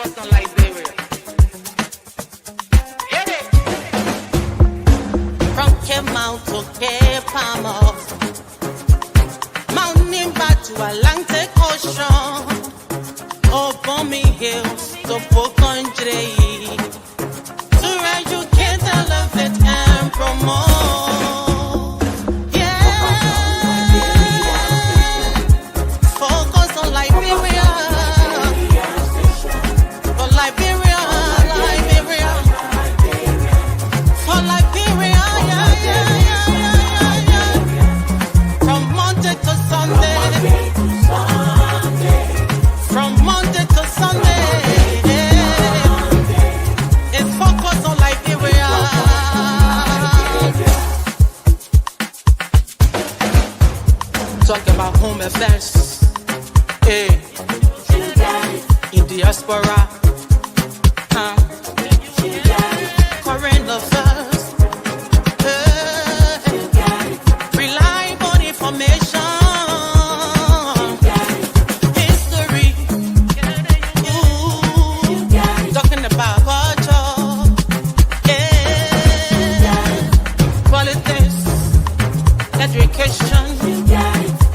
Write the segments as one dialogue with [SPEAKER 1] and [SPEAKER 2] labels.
[SPEAKER 1] focus on Liberia. Yeah. From Cape Mount to Cape Palmer, mountain back to Atlantic Ocean, Obomi Hills to Country, to educate, elevate, and promote. Talk about home affairs, hey, in diaspora, current affairs, hey, reliable information, history, ooh, talking about culture, hey, politics, education,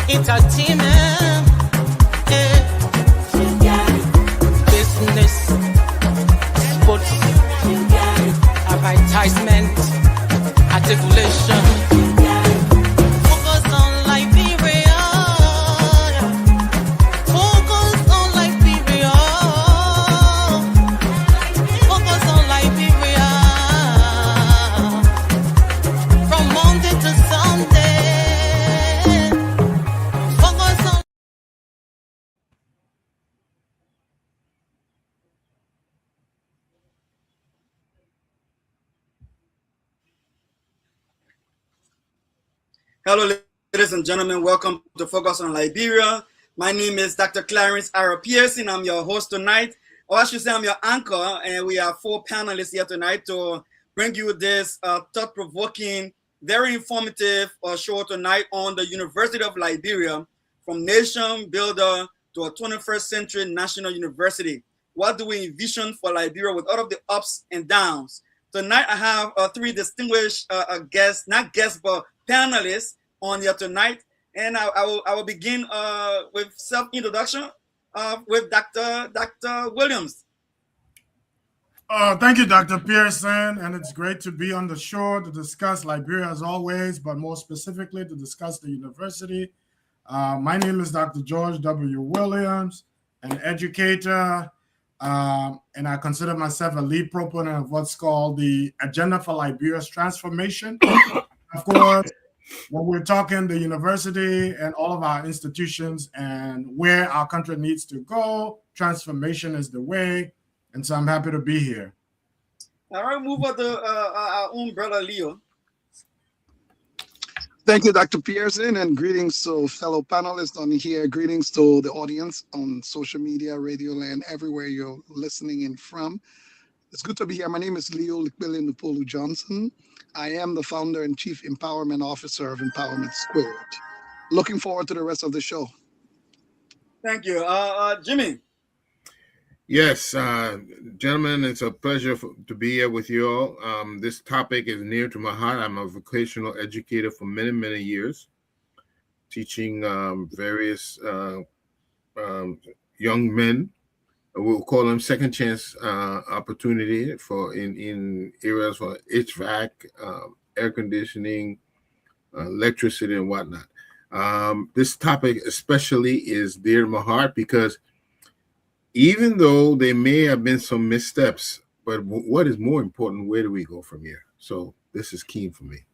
[SPEAKER 1] entertainment, business, sports, advertisement, articulation. Focus on Liberia. Focus on Liberia. Focus on Liberia. From Monday to Sunday.
[SPEAKER 2] Hello, ladies and gentlemen. Welcome to Focus on Liberia. My name is Dr. Clarence R. Pearson. I'm your host tonight, or I should say I'm your anchor, and we have 4 panelists here tonight to bring you this thought-provoking, very informative show tonight on the University of Liberia, from nation builder to a 21st century national university. What do we envision for Liberia with all of the ups and downs? Tonight, I have 3 distinguished guests, not guests, but panelists on here tonight, and I will begin with self-introduction with Dr. Williams.
[SPEAKER 3] Thank you, Dr. Pearson, and it's great to be on the show to discuss Liberia as always, but more specifically to discuss the university. My name is Dr. George W. Williams, an educator, and I consider myself a lead proponent of what's called the Agenda for Liberia's Transformation. Of course, when we're talking the university and all of our institutions and where our country needs to go, transformation is the way. And so I'm happy to be here.
[SPEAKER 2] All right, move on to our own brother Leo.
[SPEAKER 4] Thank you, Dr. Pearson, and greetings to fellow panelists on here. Greetings to the audience on social media, radio land, everywhere you're listening in from. It's good to be here. My name is Leo Likbili Nupolu Johnson. I am the founder and chief empowerment officer of Empowerment Squared. Looking forward to the rest of the show.
[SPEAKER 2] Thank you. Jimmy.
[SPEAKER 5] Yes, gentlemen, it's a pleasure to be here with you all. This topic is near to my heart. I'm a vocational educator for many, many years, teaching various young men. We'll call them second chance opportunity for in areas for HVAC, air conditioning, electricity, and whatnot. This topic especially is dear to my heart because even though there may have been some missteps, but what is more important, where do we go from here? So this is key for me.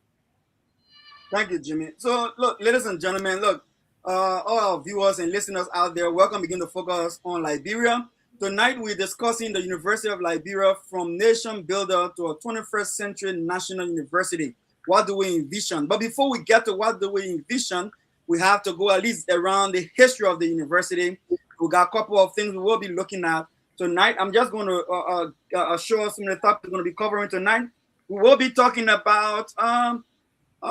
[SPEAKER 2] Thank you, Jimmy. So look, ladies and gentlemen, look, all our viewers and listeners out there, welcome begin to focus on Liberia. Tonight, we're discussing the University of Liberia from nation builder to a 21st century national university. What do we envision? But before we get to what do we envision, we have to go at least around the history of the university. We got a couple of things we will be looking at tonight. I'm just going to show us some of the topics we're going to be covering tonight. We will be talking about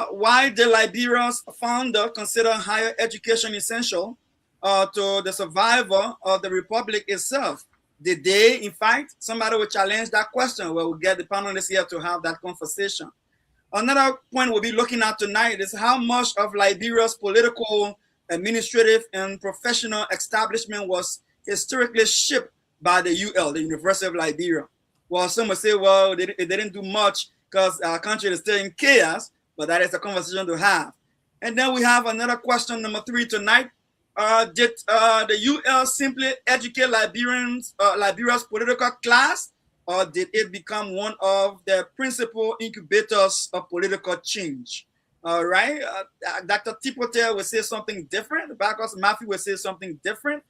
[SPEAKER 2] why the Liberia's founder considered higher education essential to the survival of the republic itself. Did they, in fact, somebody will challenge that question where we'll get the panelists here to have that conversation. Another point we'll be looking at tonight is how much of Liberia's political, administrative, and professional establishment was historically shaped by the UL, the University of Liberia. Well, some will say, well, they didn't do much because our country is still in chaos, but that is a conversation to have. And then we have another question, number 3 tonight. Did the UL simply educate Liberia's political class, or did it become one of the principal incubators of political change? All right. Dr. Tipote will say something different. Bacchus Matthew will say something different.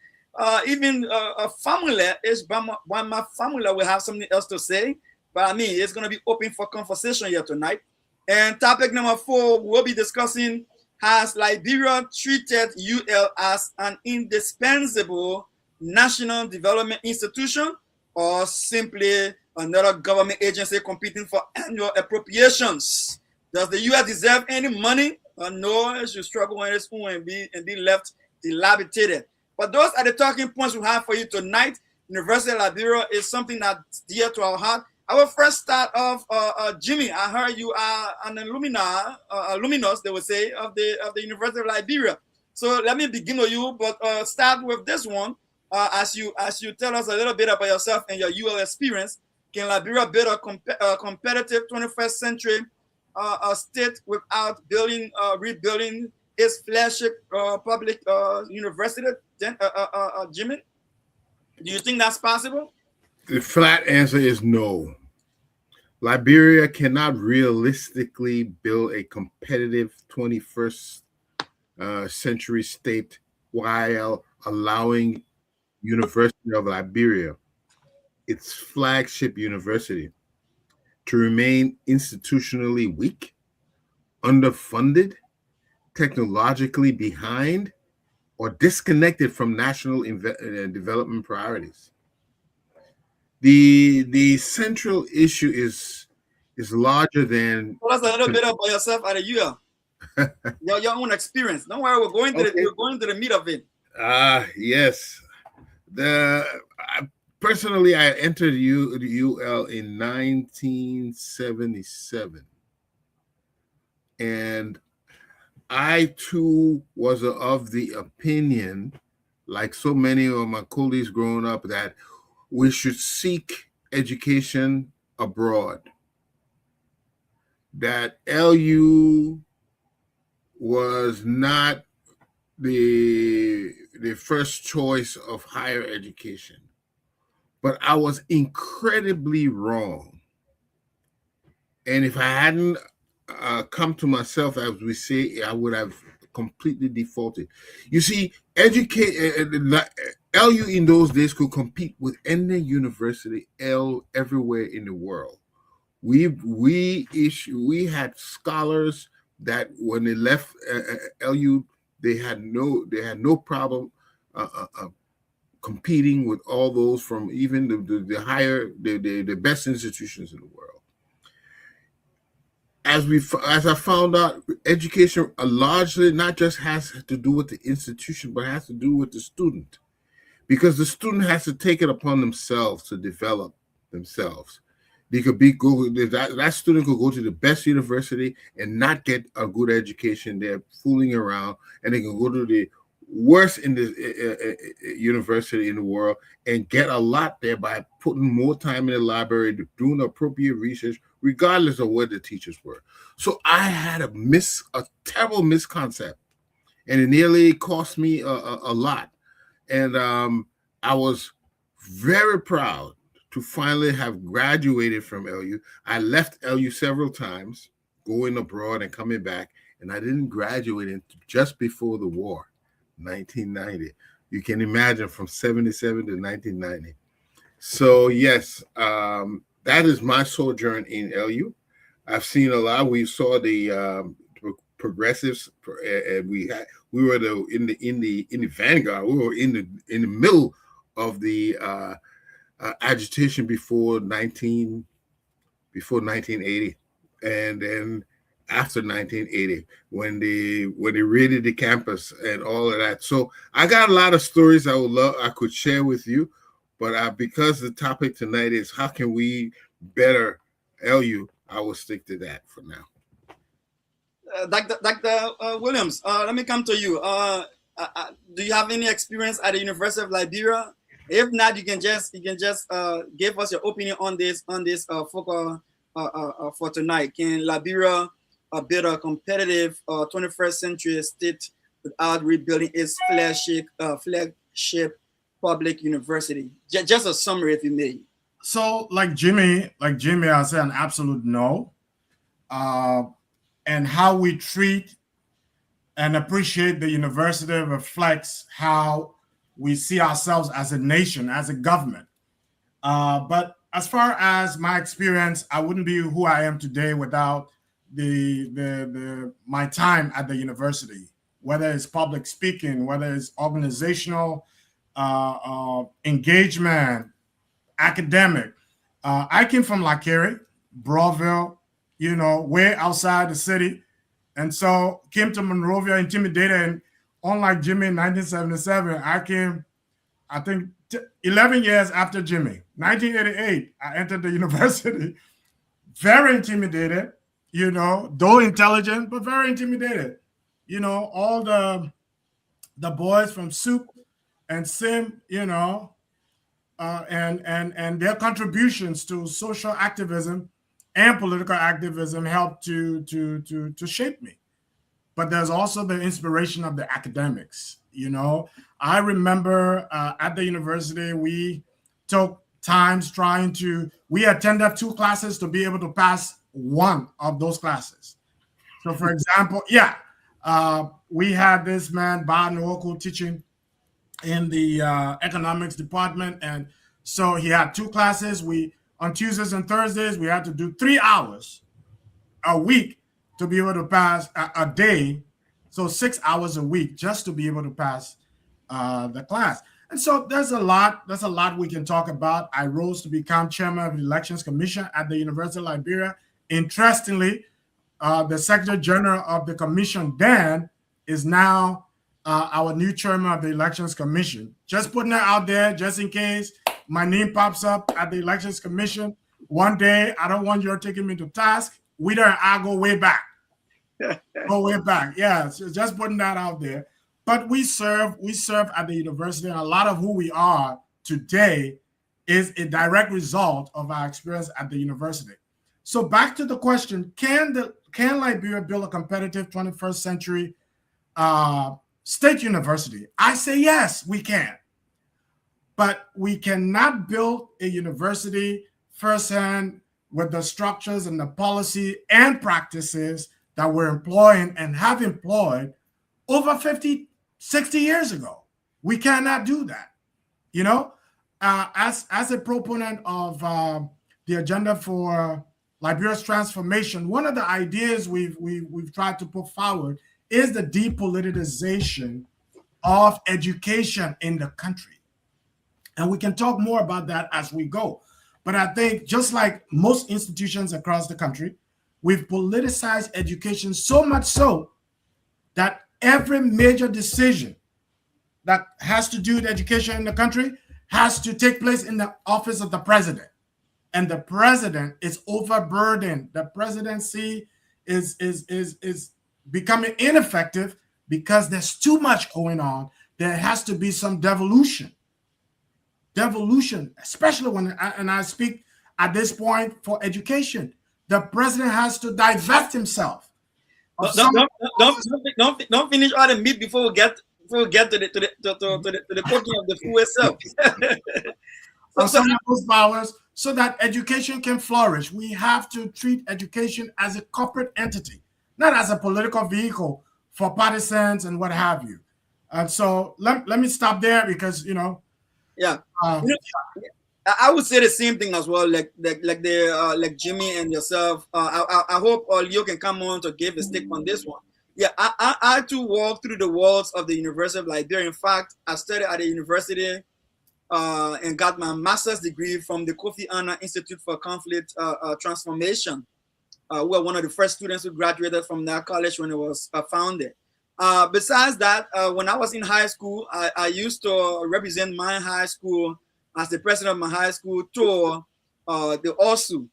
[SPEAKER 2] Even a family is one my family will have something else to say. But I mean, it's going to be open for conversation here tonight. And topic number 4, we'll be discussing: has Liberia treated UL as an indispensable national development institution, or simply another government agency competing for annual appropriations? Does the US deserve any money, or no, it should struggle on its own and be left dilapidated? But those are the talking points we have for you tonight. University of Liberia is something that's dear to our heart. I will first start off, Jimmy. I heard you are an alumnus, they would say, of the University of Liberia. So let me begin with you, but start with this one. As you tell us a little bit about yourself and your UL experience, can Liberia build a competitive 21st century state without rebuilding its flagship public university? Jimmy, do you think that's possible?
[SPEAKER 5] The flat answer is no. Liberia cannot realistically build a competitive 21st century state while allowing University of Liberia, its flagship university, to remain institutionally weak, underfunded, technologically behind, or disconnected from national development priorities. The central issue is larger than.
[SPEAKER 2] Tell us a little bit about yourself at a UL. your own experience. Don't worry, we're going to the meat of it.
[SPEAKER 5] Yes. Personally, I entered the UL in 1977, and I too was of the opinion, like so many of my colleagues growing up, that we should seek education abroad. That LU was not the first choice of higher education. But I was incredibly wrong. And if I hadn't come to myself, as we say, I would have completely defaulted. You see, LU in those days could compete with any university everywhere in the world. We had scholars that when they left LU, they had no problem competing with all those from even the best institutions in the world. As I found out, education largely not just has to do with the institution, but has to do with the student, because the student has to take it upon themselves to develop themselves. They could that student could go to the best university and not get a good education. They're fooling around, and they can go to the worst in the university in the world and get a lot there by putting more time in the library, doing appropriate research, regardless of where the teachers were. So I had a terrible misconception, and it nearly cost me a lot. And I was very proud to finally have graduated from LU. I left LU several times, going abroad and coming back, and I didn't graduate until just before the war. 1990. You can imagine, from 77 to 1990. So yes, that is my sojourn in LU. I've seen a lot. We saw the progressives, and we were in the vanguard. We were in the middle of the agitation before 1980, and then after 1980, when they raided the campus and all of that. So I got a lot of stories I could share with you, But because the topic tonight is how can we better LU, I will stick to that for now.
[SPEAKER 2] Dr. Williams, let me come to you. Do you have any experience at the University of Liberia? If not, you can just give us your opinion on this focus for tonight. Can Liberia build a competitive 21st century state without rebuilding its flagship public university? Just a summary, if you may.
[SPEAKER 3] So, like Jimmy, I say an absolute no. And how we treat and appreciate the university reflects how we see ourselves as a nation, as a government. But as far as my experience, I wouldn't be who I am today without my time at the university, whether it's public speaking, whether it's organizational engagement, academic. I came from Lakere, Broadville, way outside the city. And so came to Monrovia intimidated. And unlike Jimmy in 1977, I came, I think, 11 years after Jimmy. 1988, I entered the university, very intimidated, though intelligent, but very intimidated. All the boys from Soup and Sim, and their contributions to social activism and political activism helped to shape me. But there's also the inspiration of the academics. I remember at the university, we took times we attended 2 classes to be able to pass one of those classes. So for example, we had this man, Bob Nwoko, teaching in the economics department. And so he had 2 classes. On Tuesdays and Thursdays, we had to do 3 hours a week to be able to pass a day. So 6 hours a week just to be able to pass the class. And so there's a lot we can talk about. I rose to become chairman of the Elections Commission at the University of Liberia. Interestingly, the Secretary General of the commission then is now our new chairman of the Elections Commission. Just putting that out there, just in case my name pops up at the Elections Commission one day. I don't want you taking me to task. I go way back. Go way back. Yeah, so just putting that out there. But we serve at the university, and a lot of who we are today is a direct result of our experience at the university. So back to the question, can Liberia build a competitive 21st century state university? I say yes, we can. But we cannot build a university firsthand with the structures and the policy and practices that we're employing and have employed over 50, 60 years ago. We cannot do that. As a proponent of the agenda for Liberia's transformation, one of the ideas we've tried to put forward is the depoliticization of education in the country. And we can talk more about that as we go. But I think just like most institutions across the country, we've politicized education so much so that every major decision that has to do with education in the country has to take place in the office of the president. And the president is overburdened. The presidency is becoming ineffective because there's too much going on. There has to be some devolution, especially when, and I speak at this point for education. The president has to divest himself.
[SPEAKER 2] Don't finish all the meat before we get to the cooking of the food itself.
[SPEAKER 3] Some of those powers, so that education can flourish. We have to treat education as a corporate entity, not as a political vehicle for partisans and what have you. And so let me stop there because
[SPEAKER 2] I would say the same thing as well, like Jimmy and yourself. I hope all you can come on to give a stick on this one. Yeah, I too walk through the walls of the University of Liberia. In fact, I studied at the university and got my master's degree from the Kofi Annan Institute for Conflict Transformation. We were one of the first students who graduated from that college when it was founded. Besides that, when I was in high school, I used to represent my high school as the president of my high school, tour the OSU.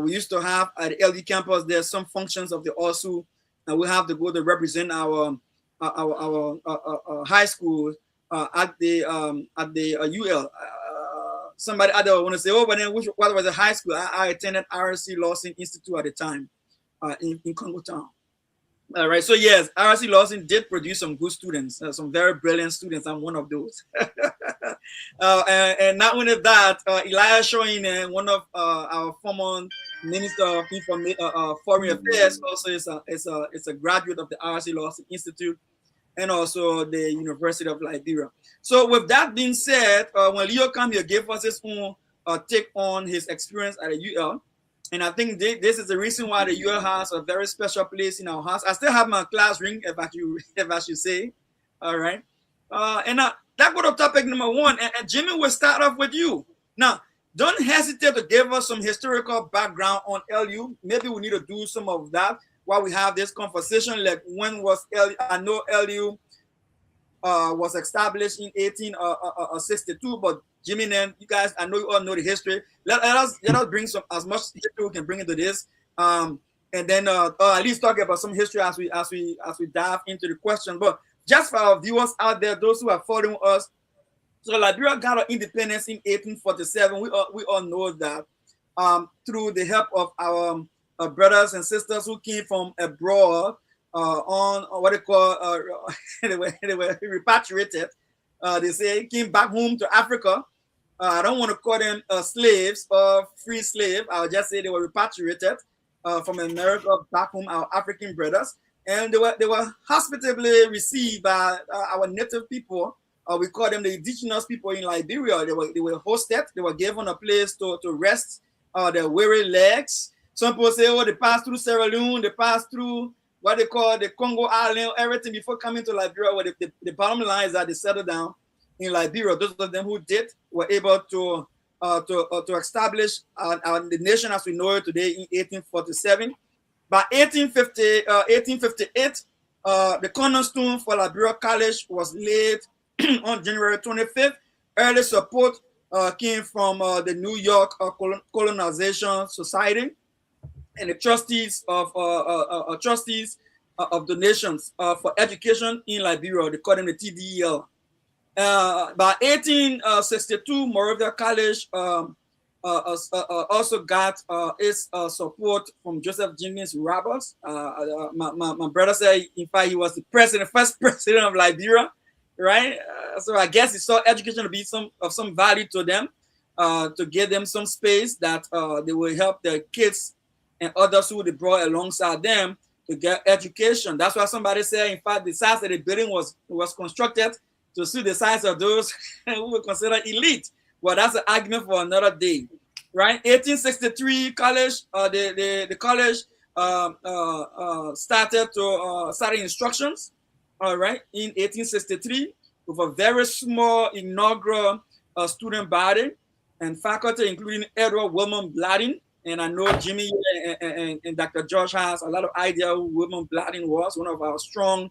[SPEAKER 2] We used to have at the LD campus, there's some functions of the OSU, and we have to go to represent our high school at the UL. Somebody I don't want to say, oh, but then what was the high school? I attended RC Lawson Institute at the time in Congo Town. All right, so yes, RC Lawson did produce some good students, some very brilliant students. I'm one of those. And not only that, Elijah Showing, one of our former Minister of Foreign Affairs, also is a graduate of the RC Lawson Institute and also the University of Liberia. So with that being said, when Leo came here, gave us his own take on his experience at the UL. And I think this is the reason why the UL has a very special place in our house. I still have my class ring, if I should say. All right. And that go to topic number one. And Jimmy will start off with you. Now, don't hesitate to give us some historical background on LU. Maybe we need to do some of that while we have this conversation. Like, when was LU? I know LU was established in 1862, but Jimmy and you guys, I know you all know the history. Let us bring some as much history we can bring into this, and then at least talk about some history as we dive into the question. But just for our viewers out there, those who are following us, so Liberia got our independence in 1847. We all know that through the help of our brothers and sisters who came from abroad on what they call they were repatriated. They say came back home to Africa. I don't want to call them slaves or free slave. I'll just say they were repatriated from America back home, our African brothers, and they were hospitably received by our native people. We call them the indigenous people in Liberia. They were hosted. They were given a place to rest their weary legs. Some people say, oh, they passed through Sierra Leone, they passed through what they call the Congo Island, everything before coming to Liberia. Where the bottom line is that they settled down in Liberia. Those of them who did were able to establish the nation as we know it today in 1847. By 1858, the cornerstone for Liberia College was laid on January 25th. Early support came from the New York Colonization Society and the trustees of donations for education in Liberia. They call them the TDEL. By 1862, Moravia College also got its support from Joseph Jenkins Roberts. My brother said, in fact, he was the first president of Liberia, right? So I guess he saw education to be of some value to them, to give them some space that they will help their kids and others who they brought alongside them to get education. That's why somebody said, in fact, the size of the building was constructed to suit the size of those who were considered elite. Well, that's an argument for another day, right? 1863 college, the college started instructions, all right, in 1863 with a very small inaugural student body and faculty, including Edward Wilmot Blading. And I know Jimmy and Dr. George has a lot of idea who Wilmot Blading was, one of our strong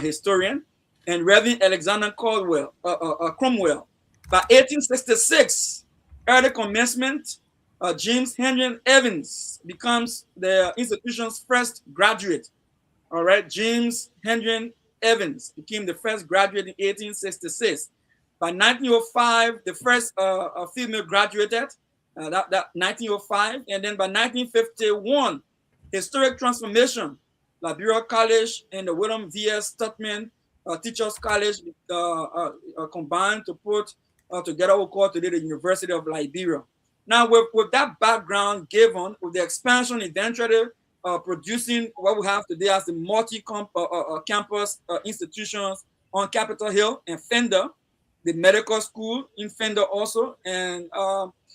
[SPEAKER 2] historians, and Reverend Alexander Cromwell. By 1866, early commencement, James Henry Evans becomes the institution's first graduate. All right, James Henry Evans became the first graduate in 1866. By 1905, the first female graduated. That 1905, and then by 1951, historic transformation. Liberia College and the William V.S. Tubman Teachers College combined to put together what we call today the University of Liberia. Now, with that background given, with the expansion eventually producing what we have today as the multi-campus institutions on Capitol Hill and Fender, the medical school in Fender also, and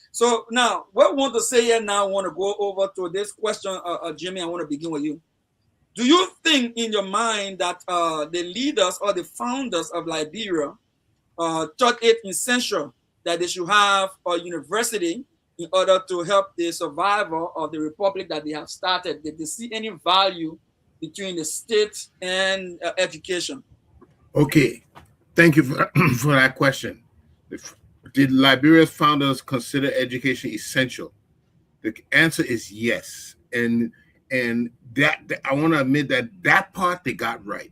[SPEAKER 2] so now, what I want to say here now, I want to go over to this question, Jimmy. I want to begin with you. Do you think in your mind that the leaders or the founders of Liberia thought it essential that they should have a university in order to help the survival of the republic that they have started? Did they see any value between the state and education?
[SPEAKER 5] Okay, thank you for, for that question. Did Liberia's founders consider education essential? The answer is yes, and that I want to admit that that part they got right.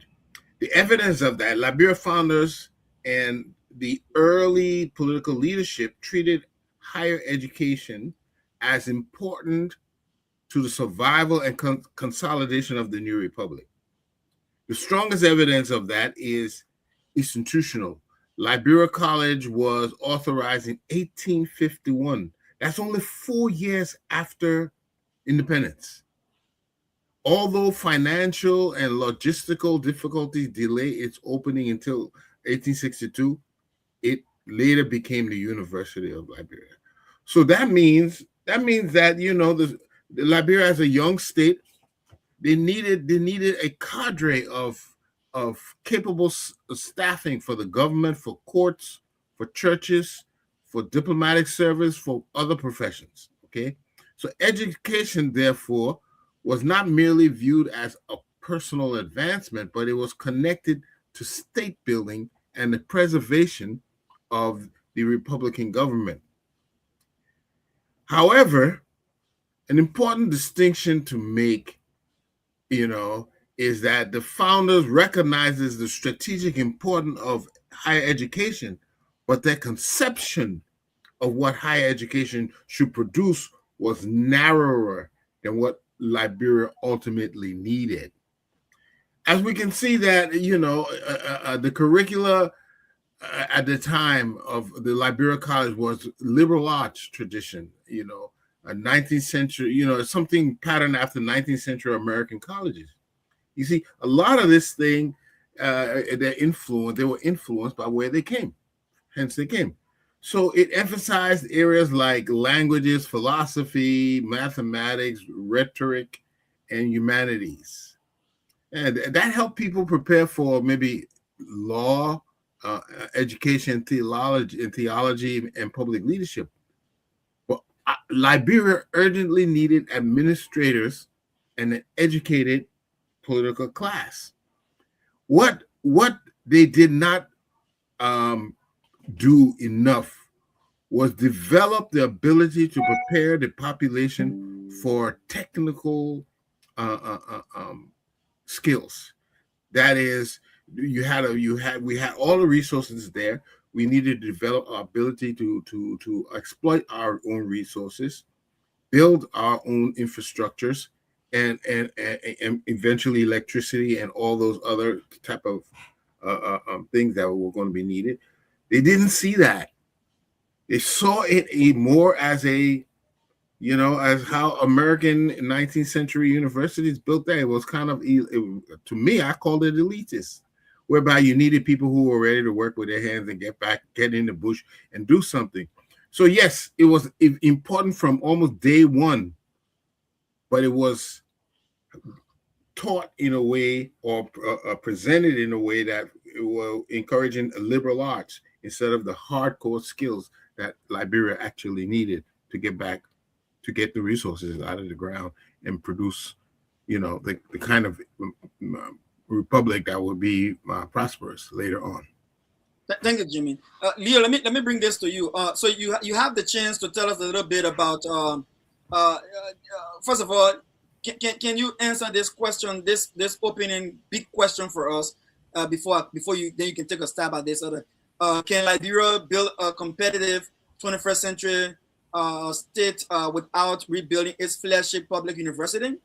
[SPEAKER 5] The evidence of that, Liberia founders and the early political leadership treated higher education as important to the survival and consolidation of the new republic. The strongest evidence of that is institutional. Liberia College was authorized in 1851. That's only 4 years after independence. Although financial and logistical difficulties delayed its opening until 1862, it later became the University of Liberia. So that means that the Liberia as a young state, they needed a cadre of capable staffing for the government, for courts, for churches, for diplomatic service, for other professions. Okay, so education, therefore, was not merely viewed as a personal advancement, but it was connected to state building and the preservation of the Republican government. However, an important distinction to make, is that the founders recognizes the strategic importance of higher education, but their conception of what higher education should produce was narrower than what Liberia ultimately needed. As we can see that, the curricula at the time of the Liberia College was liberal arts tradition, a 19th century, something patterned after 19th century American colleges. You see, a lot of this thing, they were influenced by where they came, hence they came. So it emphasized areas like languages, philosophy, mathematics, rhetoric, and humanities. And that helped people prepare for maybe law, education, theology, and public leadership. But Liberia urgently needed administrators and an educated political class. What they did not do enough was develop the ability to prepare the population for technical skills. That is, we had all the resources there. We needed to develop our ability to exploit our own resources, build our own infrastructures, and eventually electricity and all those other type of things that were going to be needed. They didn't see that. They saw it more as as how American 19th century universities built that. It was kind of, to me, I called it elitist, whereby you needed people who were ready to work with their hands and get in the bush and do something. So yes, it was important from almost day one, but it was taught in a way or presented in a way that were encouraging liberal arts instead of the hardcore skills that Liberia actually needed to get the resources out of the ground and produce, the kind of republic that would be prosperous later on.
[SPEAKER 2] Thank you, Jimmy. Leo, let me bring this to you. So you have the chance to tell us a little bit about. First of all, can you answer this question, this opening big question for us before you can take a stab at this other. Can Liberia build a competitive 21st century state without rebuilding its flagship public university?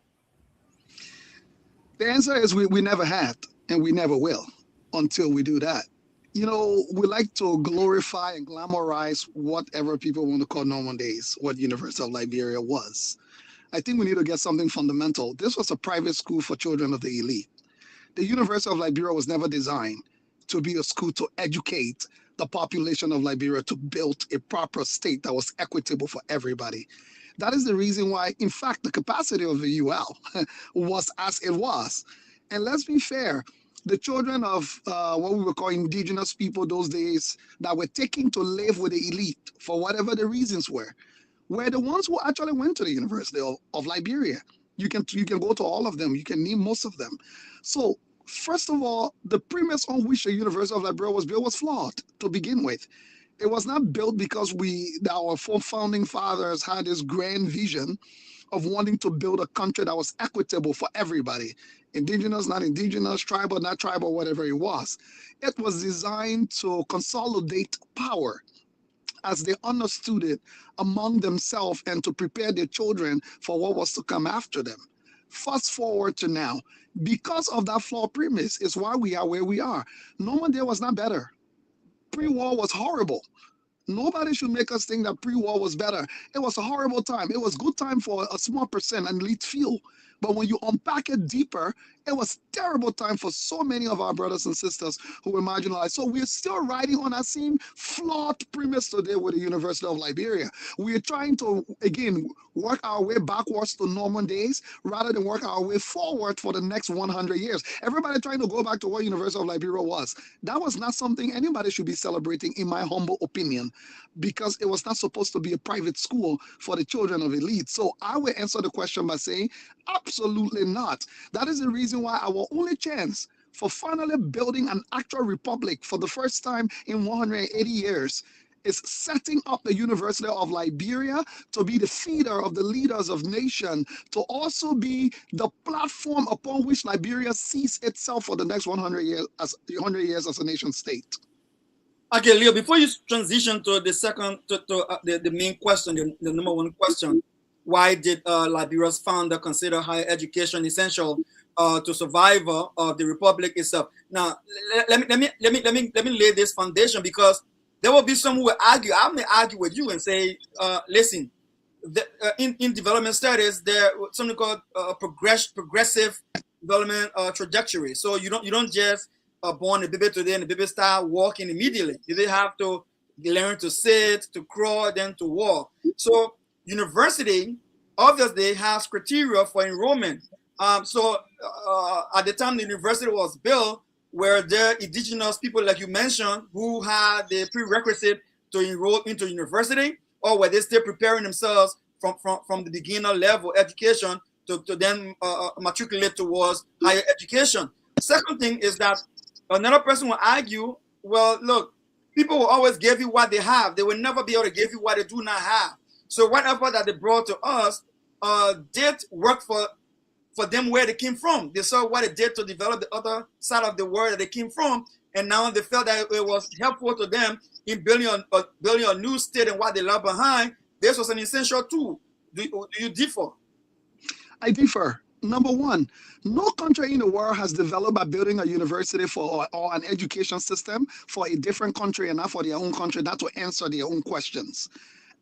[SPEAKER 4] The answer is we never had, and we never will until we do that. We like to glorify and glamorize whatever people want to call normal days, what University of Liberia was. I think we need to get something fundamental. This was a private school for children of the elite. The University of Liberia was never designed to be a school to educate the population of Liberia to build a proper state that was equitable for everybody. That is the reason why, in fact, the capacity of the UL was as it was. And let's be fair, the children of what we would call indigenous people those days that were taken to live with the elite for whatever the reasons were the ones who actually went to the University of Liberia. You can go to all of them. You can name most of them. So first of all, the premise on which the University of Liberia was built was flawed to begin with. It was not built because our four founding fathers had this grand vision of wanting to build a country that was equitable for everybody. Indigenous, not indigenous, tribal, not tribal, whatever it was. It was designed to consolidate power as they understood it among themselves and to prepare their children for what was to come after them. Fast forward to now, because of that flawed premise is why we are where we are. No one there was not better. Pre-war was horrible. Nobody should make us think that pre-war was better. It was a horrible time. It was good time for a small percent, an elite few. But when you unpack it deeper, it was terrible time for so many of our brothers and sisters who were marginalized. So we're still riding on that same flawed premise today with the University of Liberia. We're trying to, again, work our way backwards to Norman days rather than work our way forward for the next 100 years. Everybody trying to go back to what University of Liberia was. That was not something anybody should be celebrating, in my humble opinion, because it was not supposed to be a private school for the children of elites. So I will answer the question by saying, absolutely not. That is the reason why our only chance for finally building an actual republic for the first time in 180 years is setting up the University of Liberia to be the feeder of the leaders of nation, to also be the platform upon which Liberia sees itself for the next 100 years as a nation state.
[SPEAKER 2] Okay, Leo, before you transition to the second, the main question, the number one question, why did Liberia's founder consider higher education essential to survival of the republic itself? Now, let me lay this foundation, because there will be some who will argue. I may argue with you and say, listen, in development studies, there something called progressive development trajectory. So you don't just born a baby today and the baby start walking immediately. They have to learn to sit, to crawl, then to walk. So university obviously has criteria for enrollment. So at the time the university was built, were there indigenous people, like you mentioned, who had the prerequisite to enroll into university, or were they still preparing themselves from the beginner level education to then matriculate towards higher education? Second thing is that another person will argue, well, look, people will always give you what they have. They will never be able to give you what they do not have. So whatever that they brought to us did work for them where they came from. They saw what it did to develop the other side of the world that they came from, and now they felt that it was helpful to them in building a new state and what they left behind. This was an essential tool. Do you differ?
[SPEAKER 4] I differ. Number one, no country in the world has developed by building a university or an education system for a different country and not for their own country, not to answer their own questions.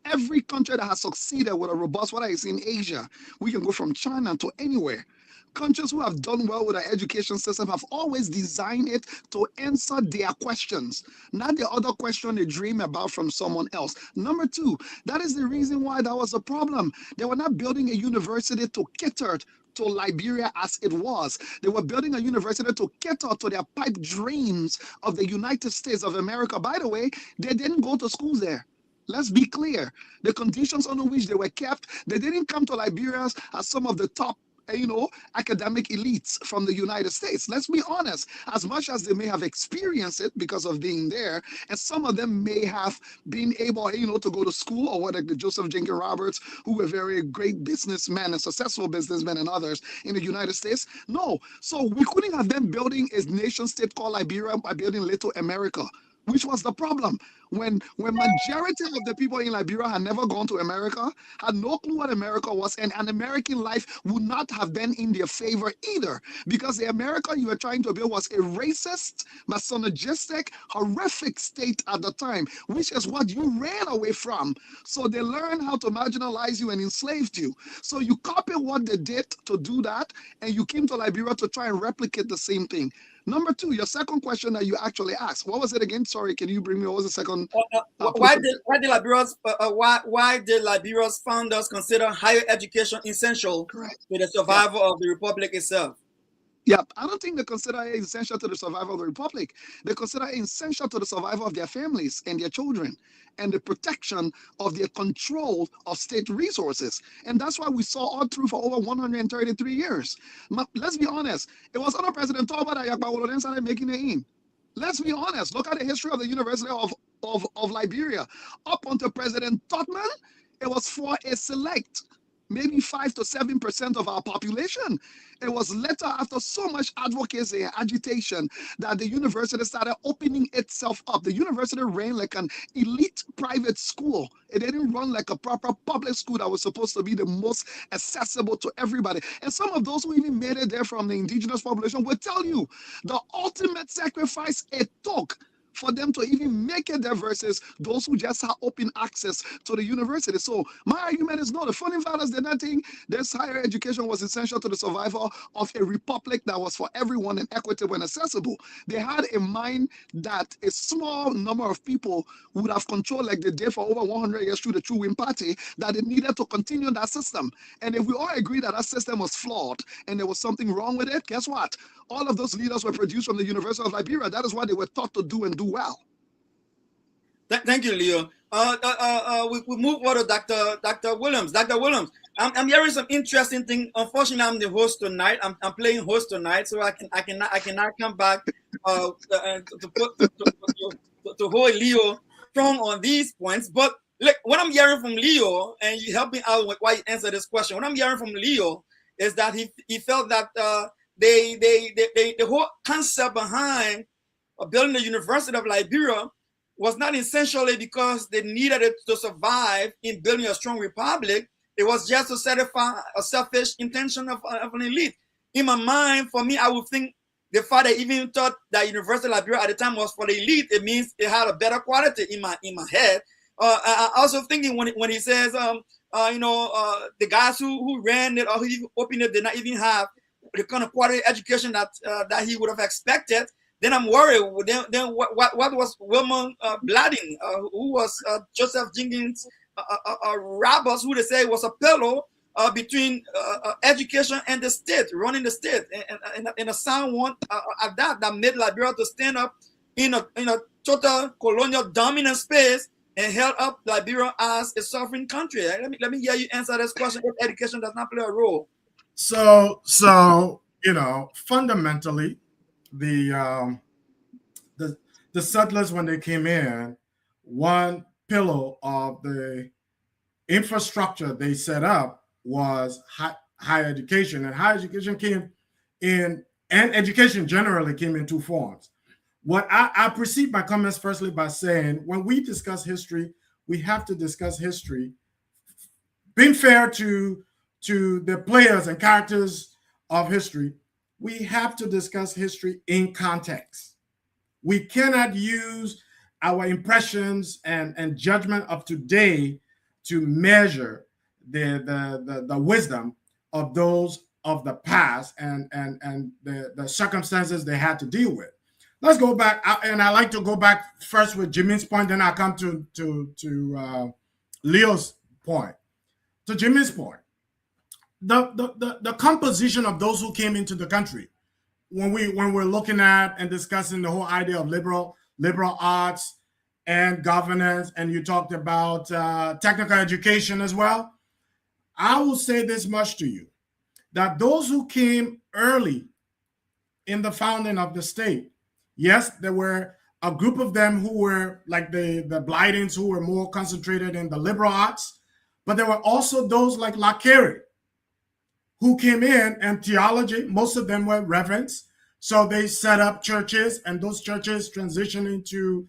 [SPEAKER 4] Every country that has succeeded with a robust, whether it's in Asia, we can go from China to anywhere. Countries who have done well with our education system have always designed it to answer their questions, not the other question they dream about from someone else. Number two, that is the reason why that was a problem. They were not building a university to cater to Liberia as it was. They were building a university to cater to their pipe dreams of the United States of America. By the way, they didn't go to schools there. Let's be clear. The conditions under which they were kept, they didn't come to Liberia as some of the top academic elites from the United States. Let's be honest, as much as they may have experienced it because of being there, and some of them may have been able, to go to school, or what, like the Joseph Jenkins Roberts, who were very great businessmen and successful businessmen and others in the United States. No, so we couldn't have been building a nation state called Liberia by building Little America, which was the problem. When majority of the people in Liberia had never gone to America, had no clue what America was, and an American life would not have been in their favor either, because the America you were trying to build was a racist, misogynistic, horrific state at the time, which is what you ran away from. So they learned how to marginalize you and enslaved you. So you copy what they did to do that, and you came to Liberia to try and replicate the same thing. Number two, your second question that you actually asked, what was it again? Sorry, can you bring me? What was the second?
[SPEAKER 2] Why did Liberia's founders consider higher education essential to the survival of the republic itself?
[SPEAKER 4] Yeah, I don't think they consider it essential to the survival of the republic. They consider it essential to the survival of their families and their children, and the protection of their control of state resources. And that's why we saw all through for over 133 years. Let's be honest, it was under President Toba that Yakba started making it in. Let's be honest, look at the history of the University of of Liberia. Up until President Totman, it was for a select, maybe 5 to 7% of our population. It was later, after so much advocacy and agitation, that the university started opening itself up. The university ran like an elite private school. It didn't run like a proper public school that was supposed to be the most accessible to everybody. And some of those who even made it there from the indigenous population will tell you the ultimate sacrifice it took for them to even make it there versus those who just have open access to the university. So my argument is no, the founding fathers did not think this higher education was essential to the survival of a republic that was for everyone and equitable and accessible. They had in mind that a small number of people would have control like they did for over 100 years through the True Win Party, that they needed to continue that system. And if we all agree that that system was flawed and there was something wrong with it, guess what? All of those leaders were produced from the University of Liberia. That is what they were taught to do and do well.
[SPEAKER 2] Thank you, Leo. We move on to Dr. Williams. Dr. Williams, I'm hearing some interesting thing. Unfortunately, I'm the host tonight. I'm playing host tonight, so I cannot come back to hold Leo strong on these points. But look, what I'm hearing from Leo, and you help me out with why you answer this question. What I'm hearing from Leo is that he felt that the whole concept behind building the University of Liberia was not essentially because they needed it to survive in building a strong republic. It was just to satisfy a selfish intention of an elite. In my mind, for me, I would think the fact that even thought that University of Liberia at the time was for the elite, it means it had a better quality in my head. I also thinking when he says, the guys who ran it or who opened it did not even have the kind of quality education that he would have expected, then I'm worried. Then what was Wilman Blading, who was Joseph Jenkins Roberts, who they say was a pillow between education and the state, running the state, and a sound one at that made Liberia to stand up in a total colonial dominant space and held up Liberia as a sovereign country. Let me hear you answer this question if education does not play a role.
[SPEAKER 3] So fundamentally, the settlers, when they came in, one pillar of the infrastructure they set up was higher education, and higher education came in, and education generally came in two forms. What I precede my comments firstly by saying, when we discuss history, we have to discuss history being fair to the players and characters of history. We have to discuss history in context. We cannot use our impressions and judgment of today to measure the wisdom of those of the past and the circumstances they had to deal with. Let's go back, and I like to go back first with Jimmy's point, then I'll come to Leo's point. To Jimmy's point, the composition of those who came into the country, when we're looking at and discussing the whole idea of liberal arts and governance, and you talked about technical education as well, I will say this much to you, that those who came early in the founding of the state, yes, there were a group of them who were like the Blightings, who were more concentrated in the liberal arts, but there were also those like Lakeri, who came in, and theology, most of them were reverends. So they set up churches, and those churches transitioned into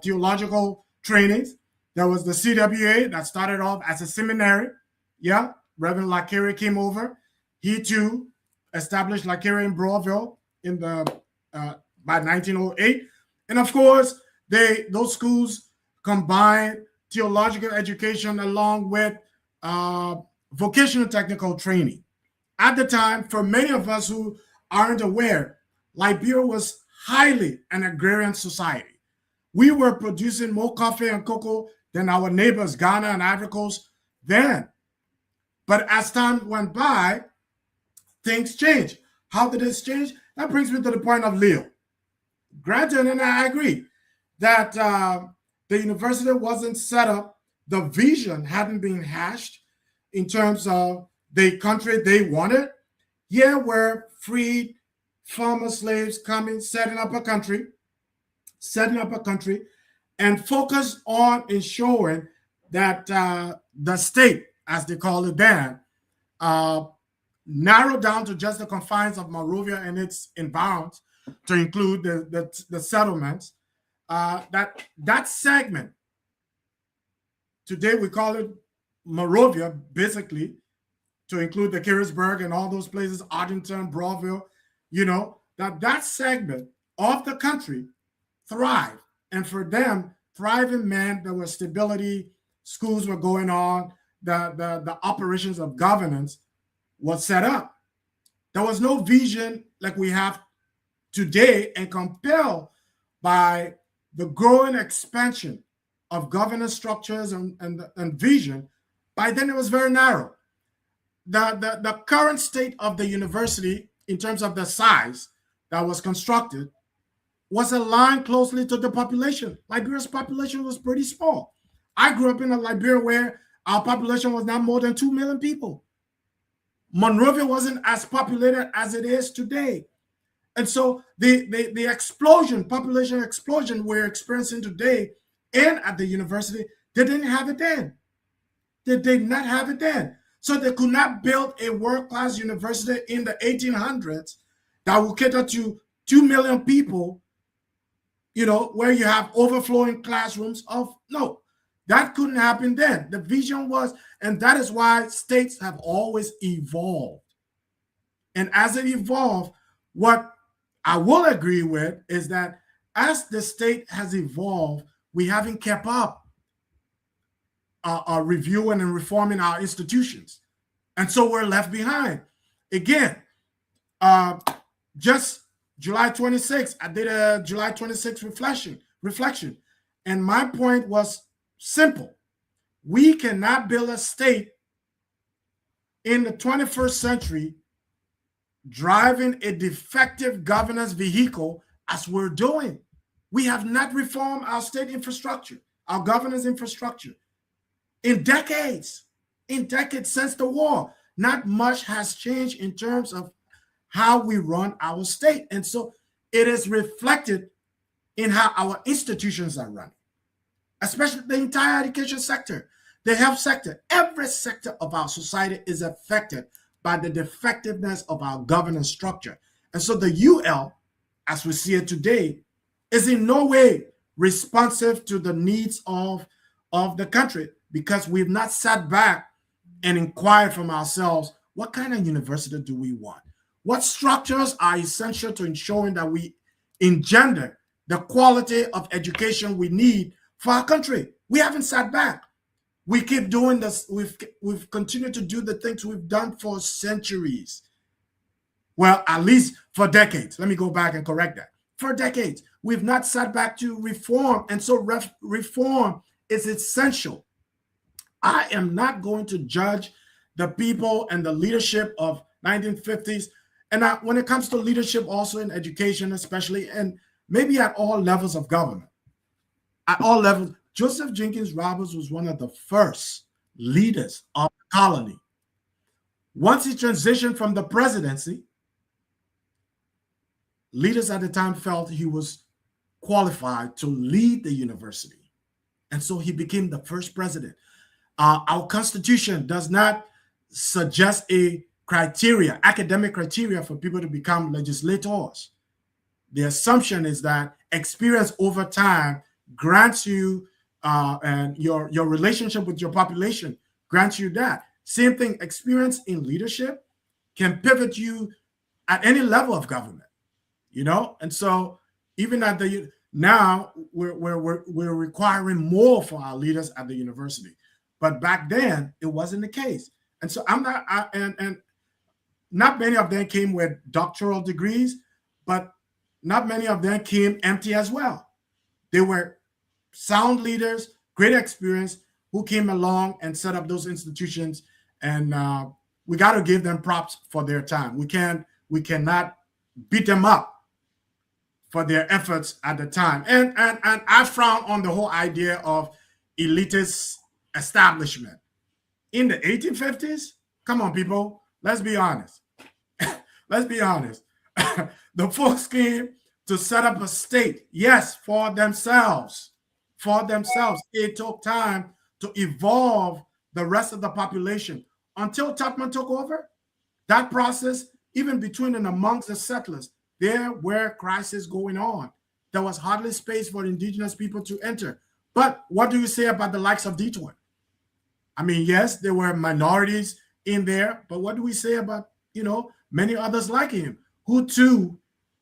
[SPEAKER 3] theological trainings. There was the CWA that started off as a seminary. Yeah, Reverend Lakeri came over. He too established Lakeri in Broadville in by 1908. And of course, those schools combined theological education along with vocational technical training. At the time, for many of us who aren't aware, Liberia was highly an agrarian society. We were producing more coffee and cocoa than our neighbors, Ghana and Ivory Coast, then. But as time went by, things changed. How did this change? That brings me to the point of Leo. Granted, and I agree, that the university wasn't set up, the vision hadn't been hashed in terms of the country they wanted. Here were freed former slaves coming, setting up a country, and focus on ensuring that the state, as they call it then, narrowed down to just the confines of Monrovia and its environs, to include the settlements. That segment, today we call it Monrovia, basically, to include the Carisburg and all those places, Arlington, Broadville, that segment of the country thrived. And for them, thriving meant there was stability, schools were going on, the operations of governance was set up. There was no vision like we have today, and compelled by the growing expansion of governance structures and vision. By then it was very narrow. The current state of the university, in terms of the size that was constructed, was aligned closely to the population. Liberia's population was pretty small. I grew up in a Liberia where our population was not more than 2 million people. Monrovia wasn't as populated as it is today. And so the explosion, population explosion we're experiencing today and at the university, they didn't have it then. They did not have it then. So they could not build a world-class university in the 1800s that will cater to 2 million people, where you have overflowing classrooms no, that couldn't happen then. The vision was, and that is why states have always evolved. And as it evolved, what I will agree with is that as the state has evolved, we haven't kept up reviewing and reforming our institutions. And so we're left behind. Again, just July 26th, I did a July 26th reflection. And my point was simple. We cannot build a state in the 21st century driving a defective governance vehicle as we're doing. We have not reformed our state infrastructure, our governance infrastructure. In decades since the war, not much has changed in terms of how we run our state. And so it is reflected in how our institutions are run, especially the entire education sector, the health sector. Every sector of our society is affected by the defectiveness of our governance structure. And so the UL, as we see it today, is in no way responsive to the needs of the country, because we've not sat back and inquired from ourselves, what kind of university do we want? What structures are essential to ensuring that we engender the quality of education we need for our country? We haven't sat back. We keep doing this. We've continued to do the things we've done for centuries. Well, at least for decades. Let me go back and correct that. For decades, we've not sat back to reform. And so reform is essential. I am not going to judge the people and the leadership of 1950s. And when it comes to leadership, also in education, especially, and maybe at all levels of government, at all levels, Joseph Jenkins Roberts was one of the first leaders of the colony. Once he transitioned from the presidency, leaders at the time felt he was qualified to lead the university. And so he became the first president. Our Constitution does not suggest a criteria, academic criteria for people to become legislators. The assumption is that experience over time grants you, and your relationship with your population grants you that. Same thing, experience in leadership can pivot you at any level of government, And so even at now we're requiring more for our leaders at the university. But back then, it wasn't the case. And so and not many of them came with doctoral degrees, but not many of them came empty as well. They were sound leaders, great experience, who came along and set up those institutions. And we got to give them props for their time. We cannot beat them up for their efforts at the time. And I frown on the whole idea of elitist establishment. In the 1850s, come on, people, let's be honest. Let's be honest. The folks came to set up a state, yes, for themselves. for themselves. It took time to evolve the rest of the population. Until Tubman took over, that process, even between and amongst the settlers, there were crises going on. There was hardly space for indigenous people to enter. But what do you say about the likes of Detroit? I mean, yes, there were minorities in there, but what do we say about, many others like him who too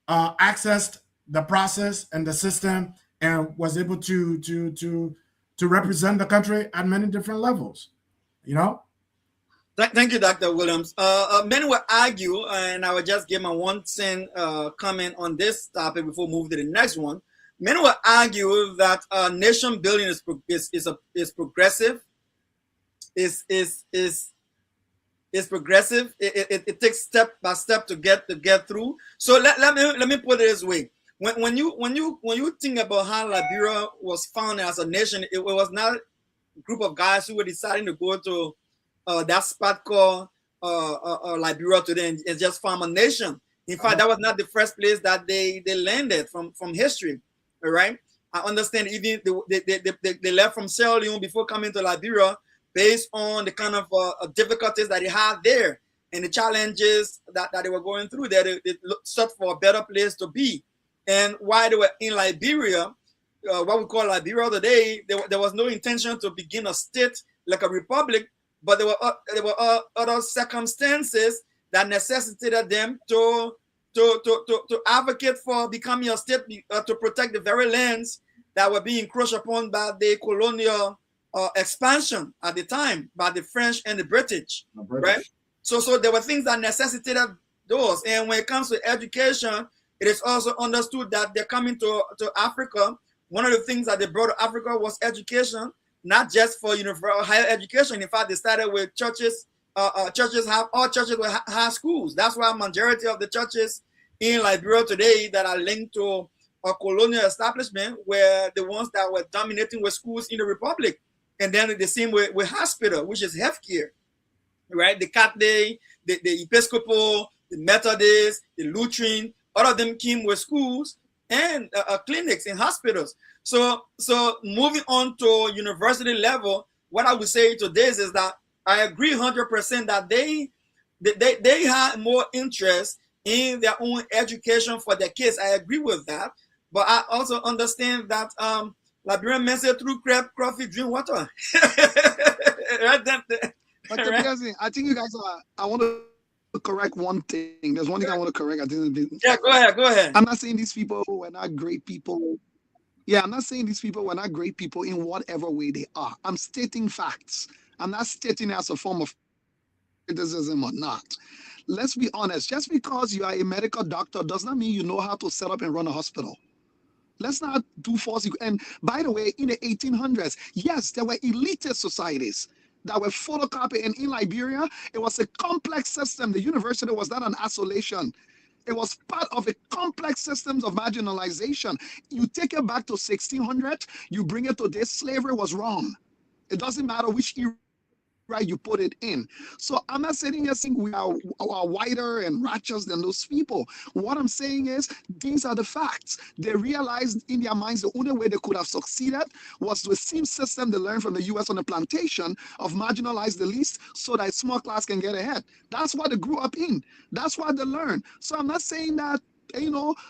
[SPEAKER 3] accessed the process and the system and was able to represent the country at many different levels,
[SPEAKER 2] Thank you, Dr. Williams. Many will argue, and I will just give my 1 cent comment on this topic before we move to the next one. Many will argue that nation building is progressive. Is progressive. It takes step by step to get through. So let me put it this way. When you think about how Liberia was founded as a nation, it was not a group of guys who were deciding to go to that spot called Liberia today and just form a nation. In fact, that was not the first place that they landed from history. All right. I understand even they left from Sierra Leone before coming to Liberia based on the kind of difficulties that they had there and the challenges that they were going through there. They sought for a better place to be. And while they were in Liberia, what we call Liberia today, there was no intention to begin a state like a republic, but there were other circumstances that necessitated them to advocate for becoming a state, to protect the very lands that were being encroached upon by the colonial expansion at the time by the French and the British, right? So there were things that necessitated those. And when it comes to education, it is also understood that they're coming to Africa. One of the things that they brought to Africa was education, not just for higher education. In fact, they started with churches. All churches will have schools. That's why majority of the churches in Liberia today that are linked to a colonial establishment were the ones that were dominating with schools in the Republic. And then the same with hospital, which is healthcare, right? The Catholic, the Episcopal, the Methodist, the Lutheran, all of them came with schools and clinics and hospitals. So moving on to university level, what I would say to this is that I agree 100% that they had more interest in their own education for their kids. I agree with that, but I also understand that Liberian men say through coffee, drink water. Right?
[SPEAKER 4] But I think you guys I want to correct one thing. There's one thing I want to correct.
[SPEAKER 2] Yeah, go ahead.
[SPEAKER 4] I'm not saying these people were not great people. Yeah, I'm not saying these people were not great people in whatever way they are. I'm stating facts. I'm not stating as a form of criticism or not. Let's be honest. Just because you are a medical doctor does not mean you know how to set up and run a hospital. Let's not do false. And by the way, in the 1800s, yes, there were elitist societies that were photocopied. And in Liberia, it was a complex system. The university was not an isolation. It was part of a complex systems of marginalization. You take it back to 1600, you bring it to this, slavery was wrong. It doesn't matter which era you put it in. So I'm not sitting here saying we are whiter and righteous than those people. What I'm saying is these are the facts. They realized in their minds the only way they could have succeeded was the same system they learned from the US on the plantation of marginalize the least so that a small class can get ahead. That's what they grew up in. That's what they learned. So I'm not saying that,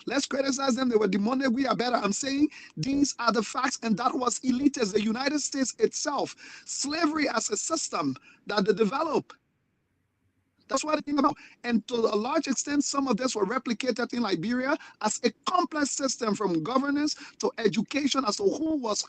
[SPEAKER 4] let's criticize them. They were demonic. We are better. I'm saying these are the facts, and that was elitist. The United States itself, slavery as a system that they developed. That's what I think about. And to a large extent, some of this were replicated in Liberia as a complex system from governance to education as to who was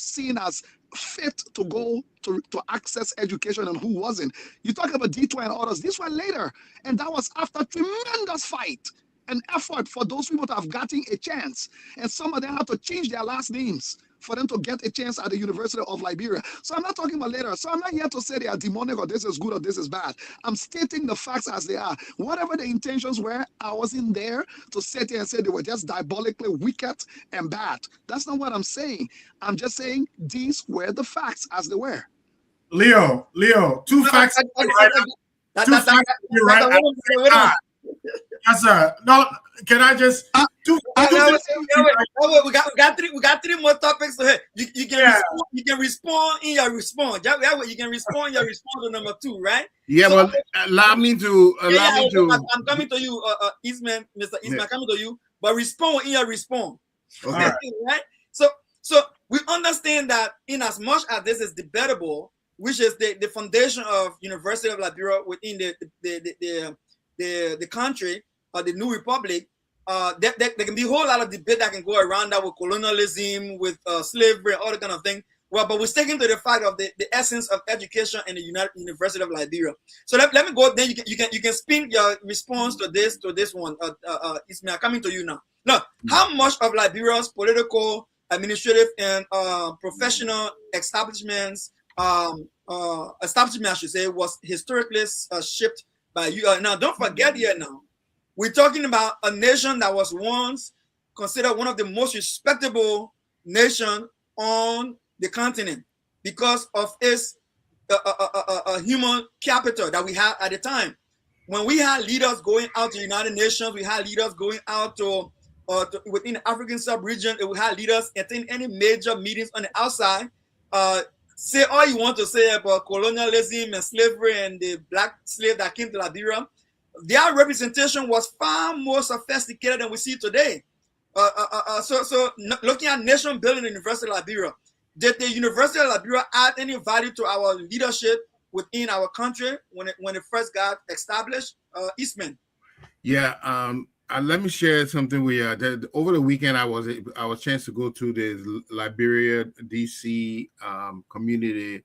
[SPEAKER 4] seen as fit to go to access education and who wasn't. You talk about Detroit and others. These were later, and that was after tremendous fight. An effort for those people to have gotten a chance. And some of them had to change their last names for them to get a chance at the University of Liberia. So I'm not talking about later. So I'm not here to say they are demonic or this is good or this is bad. I'm stating the facts as they are. Whatever the intentions were, I wasn't there to sit here and say they were just diabolically wicked and bad. That's not what I'm saying. I'm just saying these were the facts as they were.
[SPEAKER 3] Leo, two facts. Yes, sir. No, can I just two things-
[SPEAKER 2] We got three more topics. So hey, you can
[SPEAKER 3] Yeah.
[SPEAKER 2] respond, you can respond in your response. That way you can respond your response to number 2, right?
[SPEAKER 5] Yeah,
[SPEAKER 2] So,
[SPEAKER 5] but allow me to
[SPEAKER 2] I'm coming to you, Eastman, Mr. Eastman,
[SPEAKER 5] Yeah.
[SPEAKER 2] coming to you, but respond in your response.
[SPEAKER 5] Okay.
[SPEAKER 3] All
[SPEAKER 2] Right? So we understand that in as much as this is debatable, which is the foundation of University of Liberia within the country, the new republic, there can be a whole lot of debate that can go around that with colonialism, with slavery, all that kind of thing. Well, but we're sticking to the fact of the essence of education in the University of Liberia. So let me go. Then you can spin your response to this one. Ismail, coming to you now. Look, how much of Liberia's political, administrative, and professional establishments, I should say, was historically shaped by you. Now, don't forget here now, we're talking about a nation that was once considered one of the most respectable nations on the continent because of its human capital that we had at the time. When we had leaders going out to the United Nations, we had leaders going out to within the African sub-region, we had leaders attending any major meetings on the outside. Say all you want to say about colonialism and slavery and the black slave that came to Liberia. Their representation was far more sophisticated than we see today. So looking at nation building in the University of Liberia, did the University of Liberia add any value to our leadership within our country when it first got established? Eastman.
[SPEAKER 5] Yeah. Let me share something with you. Over the weekend, I was chance to go to the Liberia DC community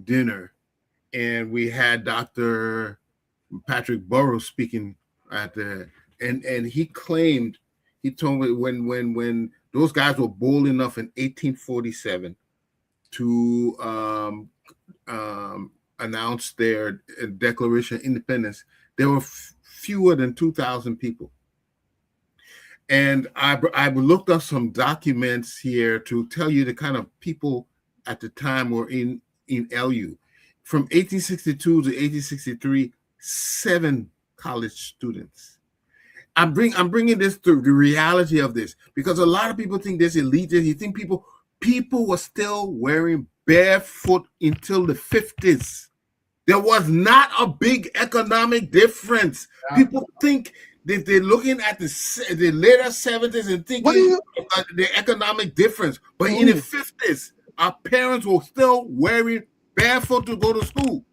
[SPEAKER 5] dinner, and we had Dr. Patrick Burrows speaking at the, and he told me when those guys were bold enough in 1847 to announce their Declaration of Independence, there were fewer than 2,000 people. And I looked up some documents here to tell you the kind of people at the time were in LU. From 1862 to 1863, 7 college students. I'm bringing this to the reality of this because a lot of people think this elitist. You think people were still wearing barefoot until the 50s. There was not a big economic difference. Yeah. People think that they're looking at the later 70s and thinking the economic difference. But in the 50s, our parents were still wearing barefoot to go to school.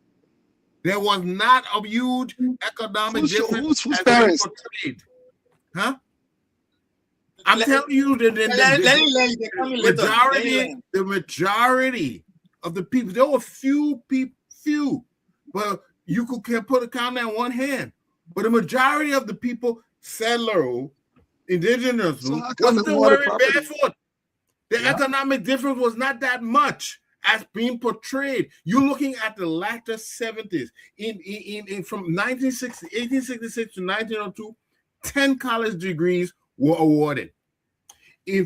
[SPEAKER 5] There was not a huge economic difference.
[SPEAKER 4] Who's parents?
[SPEAKER 5] Huh? I'm telling you the majority of the people. There were few, but you can put a count on one hand. But the majority of the people, settler, indigenous, were still wearing barefoot. The economic difference was not that much as being portrayed. You're looking at the latter 70s. From 1866 to 1902, 10 college degrees were awarded.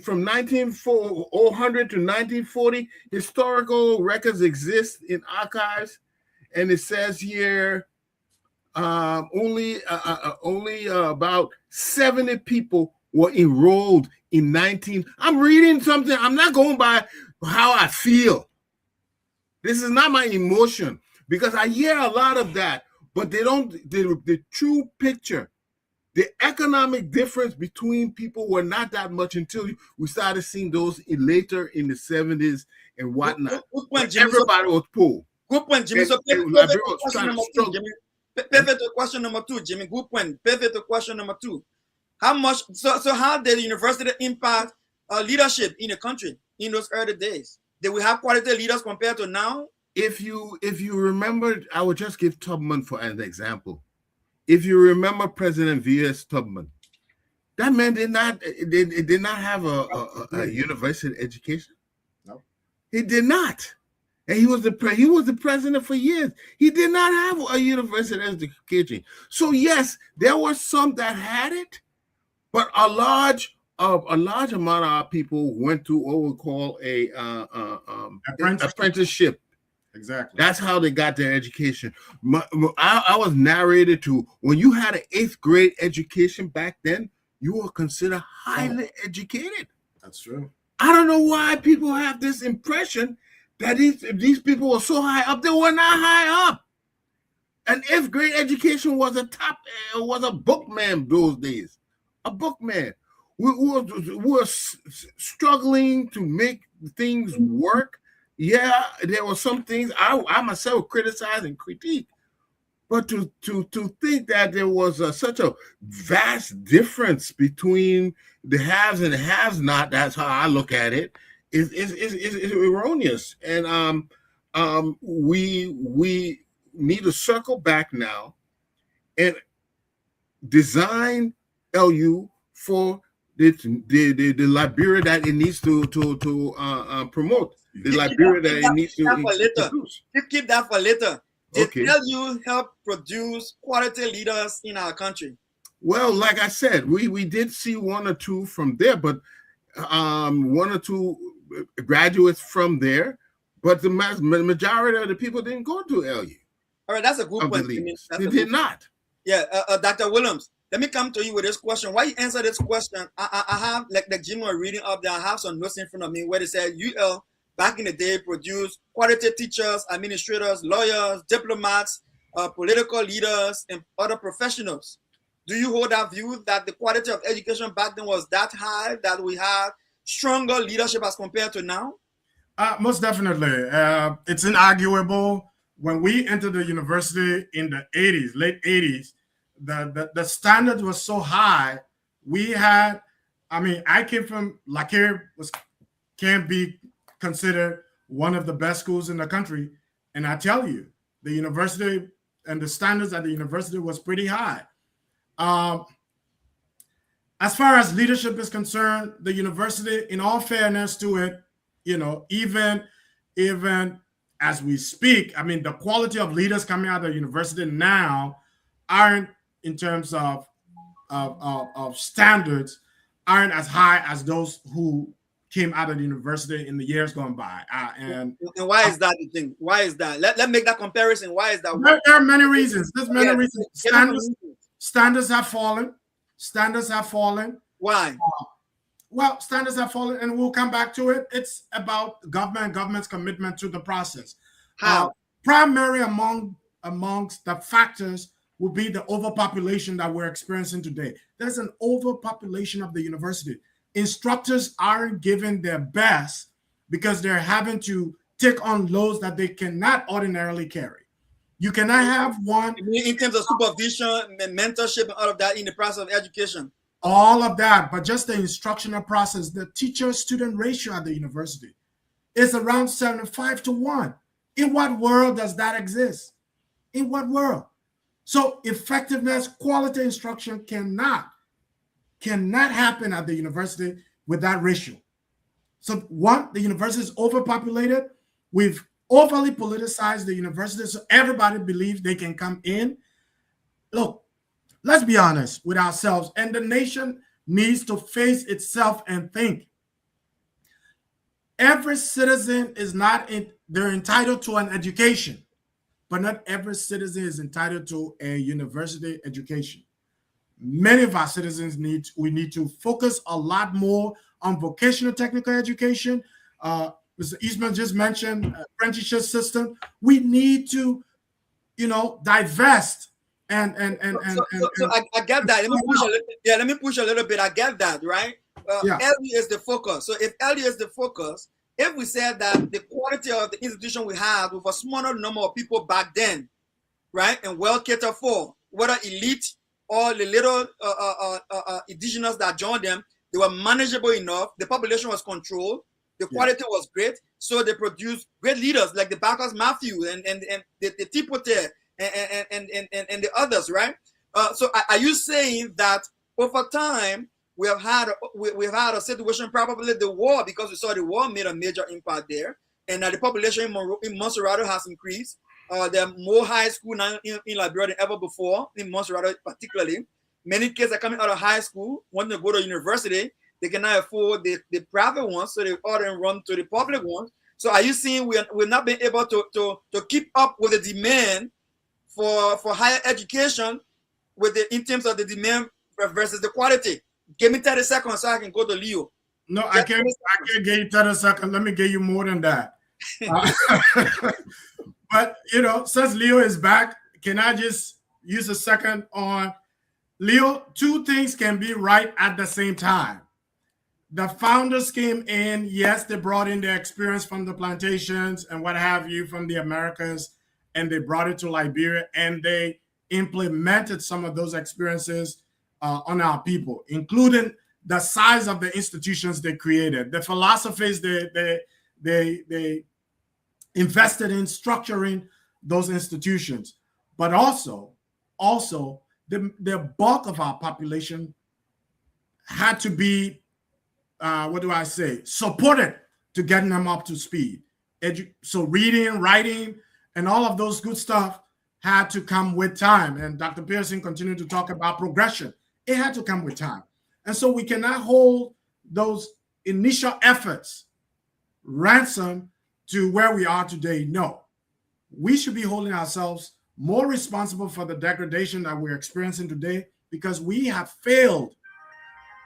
[SPEAKER 5] From 1900 to 1940, historical records exist in archives, and it says here only about 70 people were enrolled in 19. I'm reading something. I'm not going by how I feel. This is not my emotion because I hear a lot of that, but they don't. The true picture. The economic difference between people were not that much until we started seeing those later in the 70s and whatnot. Good point, everybody was poor.
[SPEAKER 2] Good point, Jimmy. So pivot to question number 2, Jimmy. Good point. Pivot to question number 2. How much? So how did the university impact leadership in the country in those early days? Did we have quality leaders compared to now?
[SPEAKER 5] If you remember, I would just give Tubman for an example. If you remember President V.S. Tubman, that man did not have a university education. No, he did not, and he was the president for years. He did not have a university education. So yes, there were some that had it, but a large amount of our people went to what we call a apprenticeship.
[SPEAKER 3] Exactly.
[SPEAKER 5] That's how they got their education. I was narrated to when you had an 8th grade education back then, you were considered highly educated.
[SPEAKER 3] That's true.
[SPEAKER 5] I don't know why people have this impression that these people were so high up. They were not high up. An 8th grade education was a bookman those days. A bookman. We were struggling to make things work. Yeah, there were some things I myself criticized and critique, but to think that there was such a vast difference between the haves and the haves not, that's how I look at it, is erroneous. And we need to circle back now and design LU for the Liberia that it needs to promote. The Liberia that it needs to produce.
[SPEAKER 2] Keep that for later. Did
[SPEAKER 5] Okay.
[SPEAKER 2] LU help produce quality leaders in our country?
[SPEAKER 5] Well, like I said, we did see 1 or 2 from there, but 1 or 2 graduates from there, but the majority of the people didn't go to LU.
[SPEAKER 2] All right, that's a good point.
[SPEAKER 5] They did not.
[SPEAKER 2] Yeah, Dr. Williams, let me come to you with this question. Why you answer this question? I have, like Jim was reading up there, I have some notes in front of me where they said UL back in the day produced quality teachers, administrators, lawyers, diplomats, political leaders, and other professionals. Do you hold that view that the quality of education back then was that high that we had stronger leadership as compared to now?
[SPEAKER 3] Most definitely. It's inarguable. When we entered the university in the 80s, late 80s, the standard was so high. We had, I came from Liberia, can be considered one of the best schools in the country. And I tell you, the university and the standards at the university was pretty high. As far as leadership is concerned, the university, in all fairness to it, even as we speak, the quality of leaders coming out of the university now aren't, in terms of standards, aren't as high as those who came out of the university in the years gone by. And
[SPEAKER 2] why is that the thing? Why is that? Let's make that comparison. Why is that?
[SPEAKER 3] There are many reasons. There's many reasons. Standards have fallen. Standards have fallen.
[SPEAKER 2] Why?
[SPEAKER 3] Well, standards have fallen, and we'll come back to it. It's about government's commitment to the process.
[SPEAKER 2] How?
[SPEAKER 3] Primary amongst the factors will be the overpopulation that we're experiencing today. There's an overpopulation of the university. Instructors aren't giving their best because they're having to take on loads that they cannot ordinarily carry. You cannot have one.
[SPEAKER 2] In terms of supervision, mentorship, and all of that in the process of education.
[SPEAKER 3] All of that, but just the instructional process, the teacher-student ratio at the university is around 75-1. In what world does that exist? In what world? So effectiveness, quality instruction cannot happen at the university with that ratio. So one, the university is overpopulated. We've overly politicized the university, so everybody believes they can come in. Look, let's be honest with ourselves, and the nation needs to face itself and think. Every citizen is not they're entitled to an education, but not every citizen is entitled to a university education. Many of our citizens need to focus a lot more on vocational technical education. Mr. Eastman just mentioned apprenticeship system. We need to, divest and
[SPEAKER 2] So I get that. Let me push a little bit. I get that, right? LU is the focus. So if LU is the focus, if we said that the quality of the institution we had with a smaller number of people back then, right, and well catered for, whether elite or the little indigenous that joined them, they were manageable enough. The population was controlled. The quality was great. So they produced great leaders like the Bacchus Matthew and the Tipote and the others, right? So are you saying that over time we've had a situation, probably the war, because we saw the war made a major impact there, and the population in Montserrat has increased. There are more high school now in Liberia than ever before, in Montserrat particularly. Many kids are coming out of high school, wanting to go to university. They cannot afford the private ones, so they all then run to the public ones. So are you seeing we're not being able to keep up with the demand for higher education in terms of the demand versus the quality? Give me 30 seconds so I can go to Leo.
[SPEAKER 3] No, I can't give you 30 seconds. Let me give you more than that. But, since Leo is back, can I just use a second on Leo? Two things can be right at the same time. The founders came in, yes, they brought in their experience from the plantations and what have you from the Americas, and they brought it to Liberia, and they implemented some of those experiences on our people, including the size of the institutions they created, the philosophies they invested in structuring those institutions. But also the bulk of our population had to be, supported to getting them up to speed. So reading, writing, and all of those good stuff had to come with time. And Dr. Pearson continued to talk about progression. It had to come with time. And so we cannot hold those initial efforts ransom to where we are today. No, we should be holding ourselves more responsible for the degradation that we're experiencing today, because we have failed.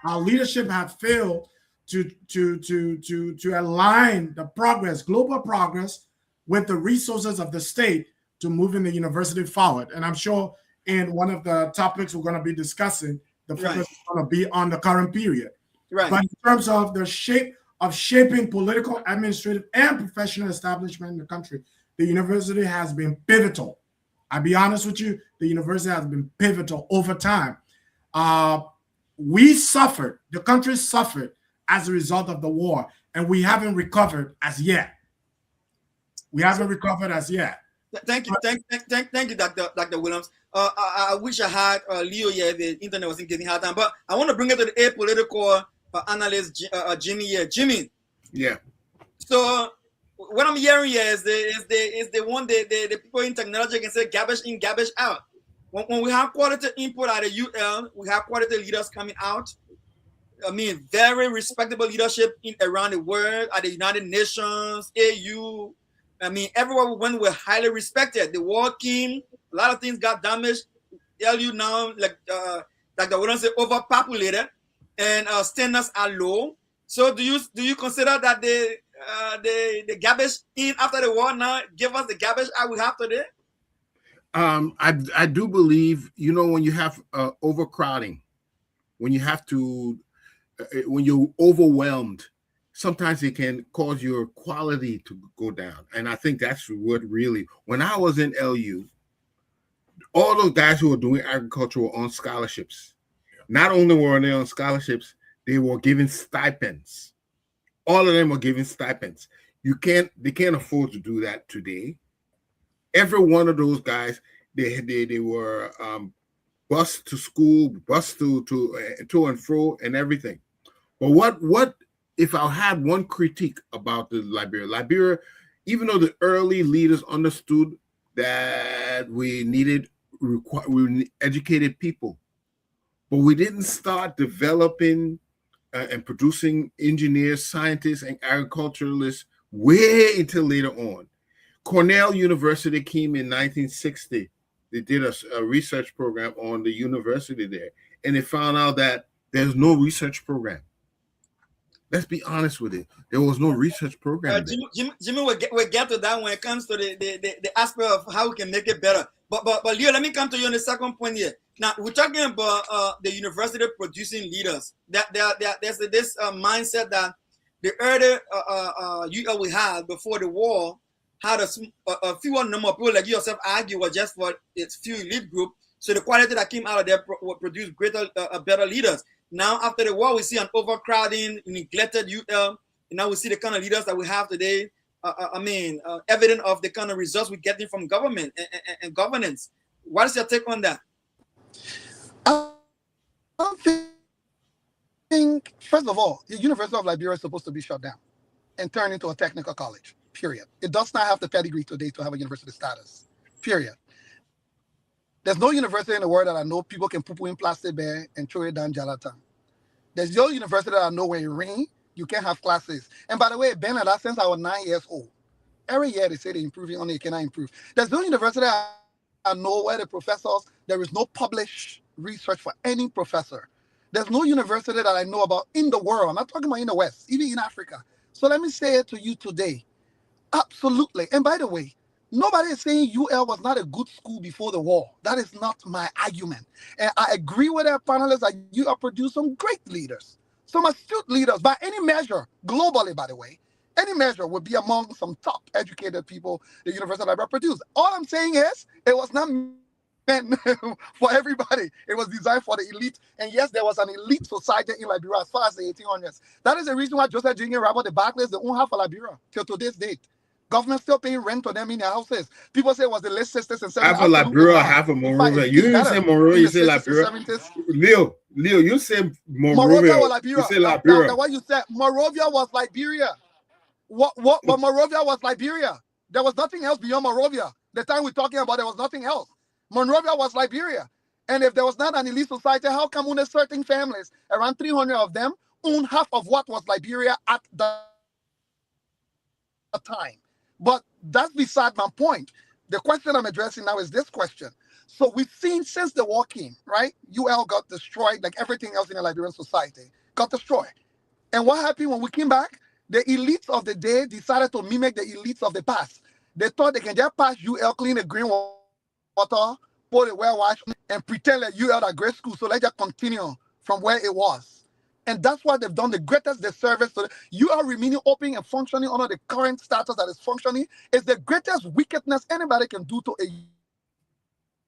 [SPEAKER 3] Our leadership have failed to align the progress, global progress, with the resources of the state to moving the university forward. And I'm sure in one of the topics we're going to be discussing, the focus is going to be on the current period.
[SPEAKER 2] Right.
[SPEAKER 3] But in terms of the shaping political, administrative, and professional establishment in the country, the university has been pivotal. I'll be honest with you, the university has been pivotal over time. We suffered, the country suffered as a result of the war, and we haven't recovered as yet. Thank you,
[SPEAKER 2] Dr. Williams. I wish I had Leo here. The internet wasn't giving hard time, but I want to bring it to the apolitical analyst, Jimmy here. Jimmy.
[SPEAKER 5] Yeah.
[SPEAKER 2] So what I'm hearing here is the people in technology can say garbage in, garbage out. When we have quality input at the UL, we have quality leaders coming out. I mean, very respectable leadership around the world, at the United Nations, AU. I mean, everywhere we went, we're highly respected. The war came, a lot of things got damaged. LU now, like the Williams say, overpopulated, and standards are low. So do you consider that the garbage in after the war now give us the garbage out we have today?
[SPEAKER 5] I do believe, when you have overcrowding, when you have to, when you're overwhelmed, sometimes it can cause your quality to go down. And I think that's what really, when I was in LU, all those guys who were doing agriculture were on scholarships. Not only were they on scholarships, they were given stipends. All of them were given stipends. They can't afford to do that today. Every one of those guys, they were bused to school, bused to and fro and everything. But what if I had one critique about the Liberia, even though the early leaders understood that we needed educated people, but we didn't start developing and producing engineers, scientists, and agriculturalists way until later on. Cornell University came in 1960. They did a research program on the university there, and they found out that there's no research program. Let's be honest with it. There was no research program.
[SPEAKER 2] Jimmy will get to that when it comes to the aspect of how we can make it better. But Leo, let me come to you on the second point here. Now, we're talking about the university producing leaders. There's this mindset that the early UL we had before the war had a fewer number of people like you yourself argue was just for its few elite group. So the quality that came out of there would produce better leaders. Now, after the war, we see an overcrowding, neglected UL. And now we see the kind of leaders that we have today. Evident of the kind of results we're getting from government and governance. What is your take on that?
[SPEAKER 4] I think, first of all, the University of Liberia is supposed to be shut down and turned into a technical college, period. It does not have the pedigree today to have a university status, period. There's no university in the world that I know people can poo-poo in plastic bag and throw it down Jalatan. There's no university that I know where it rains, You can't have classes. And by the way, Ben, that since I was 9 years old, every year they say they're improving on it, cannot improve. There's no university I know where the professors, there is no published research for any professor. There's no university that I know about in the world. I'm not talking about in the West, even in Africa. So let me say it to you today. Absolutely. And by the way, nobody is saying UL was not a good school before the war. That is not my argument. And I agree with our panelists that UL produced some great leaders, some astute leaders by any measure, globally, by the way. Any measure would be among some top educated people the University of Liberia produced. All I'm saying is it was not meant for everybody. It was designed for the elite. And yes, there was an elite society in Liberia as far as the 1800s. That is the reason why Joseph Jingin Robert the Barclays, they own half of Liberia till today's date. Government still paying rent to them in their houses. People say it was the late 60s and 70s.
[SPEAKER 5] Half of Liberia, half of Monrovia. You didn't say Monrovia, you say Liberia. Leo, you said Monrovia.
[SPEAKER 4] Was Liberia.
[SPEAKER 5] You say Liberia.
[SPEAKER 4] That's what you said. Monrovia was Liberia. But Monrovia was Liberia. There was nothing else beyond Monrovia. The time we're talking about, there was nothing else. Monrovia was Liberia. And if there was not an elite society, how come only certain families, around 300 of them, own half of what was Liberia at the time? But that's beside my point. The question I'm addressing now is this question. So we've seen since the war came, right? UL got destroyed, like everything else in the Liberian society, got destroyed. And what happened when we came back? The elites of the day decided to mimic the elites of the past. They thought they can just pass UL, clean the green water, put it well washed, and pretend that UL are great school. So let's just continue from where it was. And that's why they've done the greatest disservice. So UL remaining open and functioning under the current status that is functioning is the greatest wickedness anybody can do to a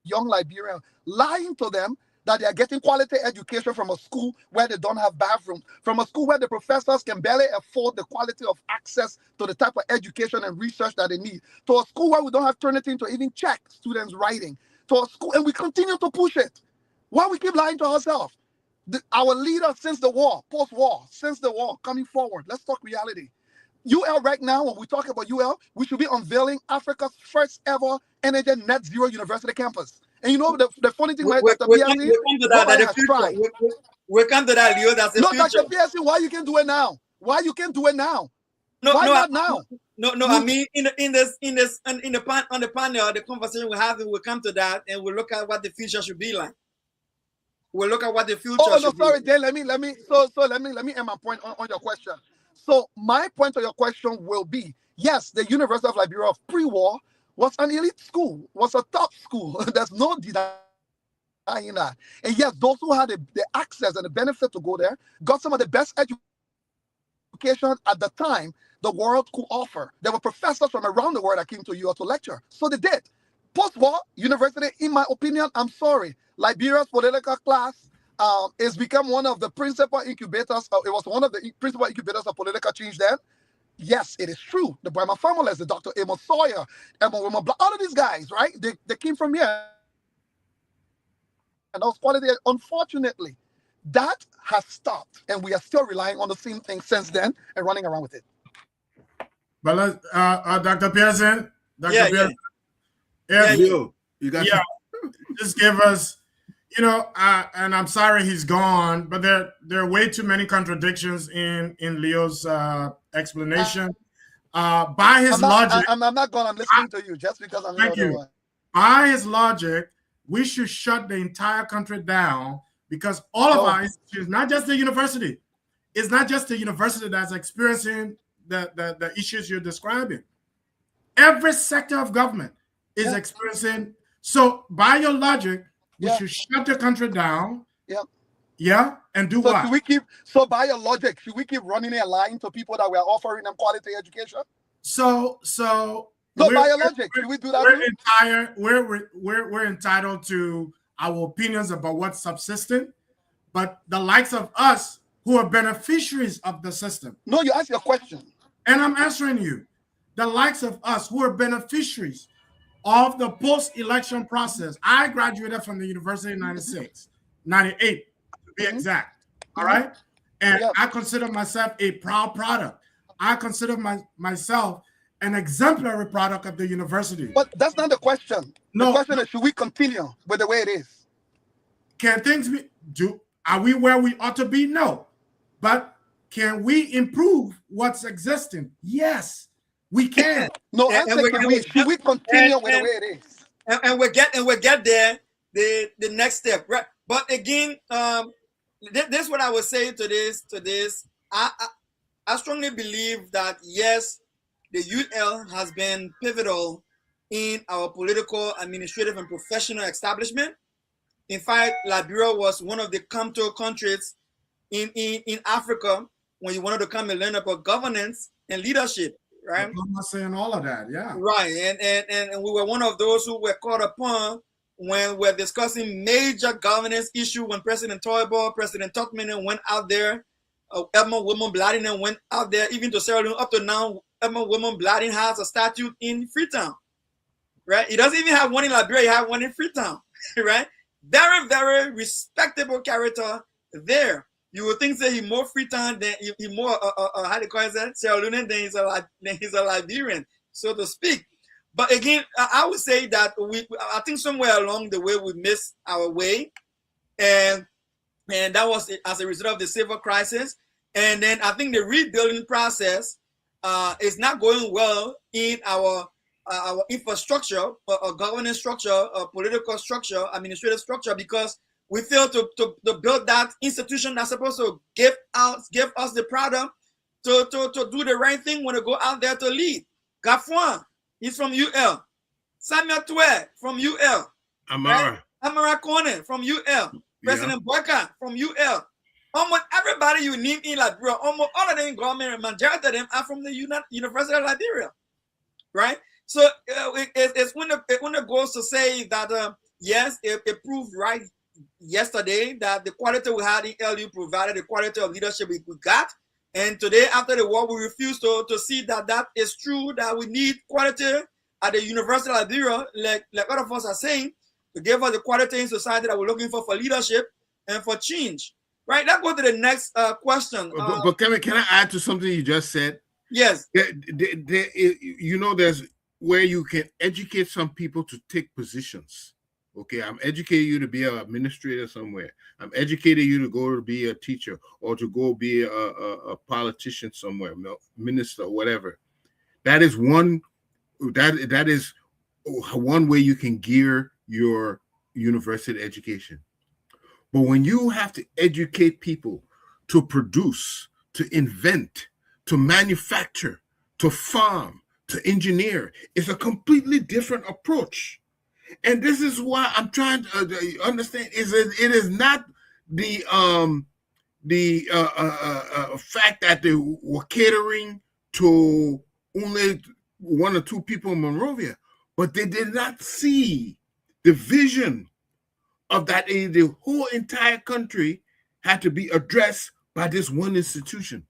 [SPEAKER 4] young Liberian, lying to them that they are getting quality education from a school where they don't have bathrooms, from a school where the professors can barely afford the quality of access to the type of education and research that they need, to a school where we don't have Turnitin to even check students' writing, to a school, and we continue to push it. Why we keep lying to ourselves? Our leaders since the war, post-war, since the war, coming forward, let's talk reality. UL right now, when we talk about UL, we should be unveiling Africa's first ever energy net zero university campus. And you know the funny thing, right?
[SPEAKER 2] We'll come to that. We'll come to that, Leo. That's the future.
[SPEAKER 4] Dr. PSC, why you can't do it now? Why you can't do it now? Why not now?
[SPEAKER 2] No. I mean, on the panel, the conversation we're having, we'll come to that, and we'll look at what the future should be like. We'll look at what the future.
[SPEAKER 4] Oh no, sorry, Dan. Let me end my point on your question. So my point on your question will be: yes, the University of Liberia of pre-war was an elite school, was a top school. There's no denying that. And yes, those who had the access and the benefit to go there got some of the best education at the time the world could offer. There were professors from around the world that came to UL to lecture. So they did. Post-war university, in my opinion, I'm sorry, Liberia's political class has become one of the principal incubators. It was one of the principal incubators of political change then. Yes, it is true. The Brahma formulas, the Dr. Amos Sawyer, all of these guys, right? They came from here. And those qualities, unfortunately, that has stopped. And we are still relying on the same thing since then and running around with it.
[SPEAKER 3] But let's, Dr. Pearson,
[SPEAKER 2] Pearson,
[SPEAKER 5] you got
[SPEAKER 3] just give us, and I'm sorry he's gone, but there are way too many contradictions in Leo's explanation. By his logic,
[SPEAKER 4] I'm not gone. I'm listening to you just because I'm.
[SPEAKER 3] Thank you. By his logic, we should shut the entire country down because all of our institutions, not just the university, it's not just the university that's experiencing the issues you're describing. Every sector of government is experiencing. So by your logic, we should shut the country down. Yeah. And do what?
[SPEAKER 4] By your logic, should we keep running and lying to people that we're offering them quality education? By your logic, should we do that?
[SPEAKER 3] We're entitled to our opinions about what's subsistent, but the likes of us who are beneficiaries of the system.
[SPEAKER 4] No, you ask your question.
[SPEAKER 3] And I'm answering you. The likes of us who are beneficiaries of the post-election process. I graduated from the university in 98 to be exact. All right? And I consider myself a proud product. I consider myself an exemplary product of the university.
[SPEAKER 4] But that's not the question. The question is, should we continue with the way it is?
[SPEAKER 3] Can things are we where we ought to be? No. But can we improve what's existing? Yes, we can.
[SPEAKER 4] No,
[SPEAKER 2] And,
[SPEAKER 4] answer,
[SPEAKER 2] and we
[SPEAKER 4] can we, should we continue with the
[SPEAKER 2] and,
[SPEAKER 4] way it is?
[SPEAKER 2] and we get there the next step, right? But again, this is what I would say to this. I strongly believe that yes, the UL has been pivotal in our political, administrative, and professional establishment. In fact, Liberia was one of the come-to countries in Africa when you wanted to come and learn about governance and leadership, right?
[SPEAKER 3] I'm not saying all of that, yeah.
[SPEAKER 2] Right, and we were one of those who were caught upon when we're discussing major governance issue when President Toybo, President Tokminen went out there, Edmund Wilmot Bladden went out there, even to Sierra Leone. Up to now, Edmund Wilmot Bladden has a statue in Freetown, right? He doesn't even have one in Liberia, he has one in Freetown, right? Very, very respectable character there. You would think that he's more Freetown than he more how do you call it, Sierra Leone than he's a Liberian, so to speak. But again, I would say that I think somewhere along the way we missed our way, and that was as a result of the civil crisis. And then I think the rebuilding process is not going well in our infrastructure, governance structure, political structure, administrative structure, because we fail to build that institution that's supposed to give us the product to do the right thing when they go out there to lead. Gafuan, he's from UL. Samuel Twe from UL.
[SPEAKER 5] Amara.
[SPEAKER 2] Right? Amara Kone from UL. President Boyka from UL. Almost everybody you name in Liberia, almost all of them in government, majority of them are from the University of Liberia, right? So it's when it goes to say that yes, it proved right yesterday that the quality we had in LU provided the quality of leadership we got, and today after the war we refuse to see that is true, that we need quality at the University of Liberia, like other of us are saying, to give us the quality in society that we're looking for leadership and for change. Right, let's go to the next question.
[SPEAKER 5] But can I add to something you just said?
[SPEAKER 2] Yes.
[SPEAKER 5] There's where you can educate some people to take positions. Okay, I'm educating you to be an administrator somewhere. I'm educating you to go to be a teacher or to go be a politician somewhere, minister, whatever. That is one way you can gear your university education. But when you have to educate people to produce, to invent, to manufacture, to farm, to engineer, it's a completely different approach. And this is why I'm trying to understand: it is not the fact that they were catering to only one or two people in Monrovia, but they did not see the vision of that the whole entire country had to be addressed by this one institution.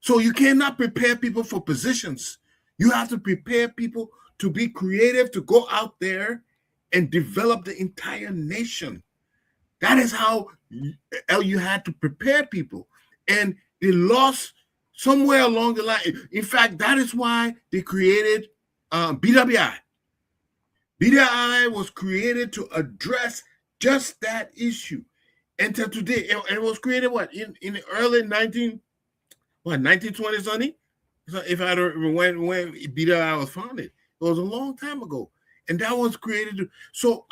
[SPEAKER 5] So you cannot prepare people for positions. You have to prepare people to be creative, to go out there and develop the entire nation. That is how LU had to prepare people. And they lost somewhere along the line. In fact, that is why they created BWI. BWI was created to address just that issue. And to today, it was created in the early 1920s, honey? So if I don't remember when BWI was founded, it was a long time ago. And that was created. So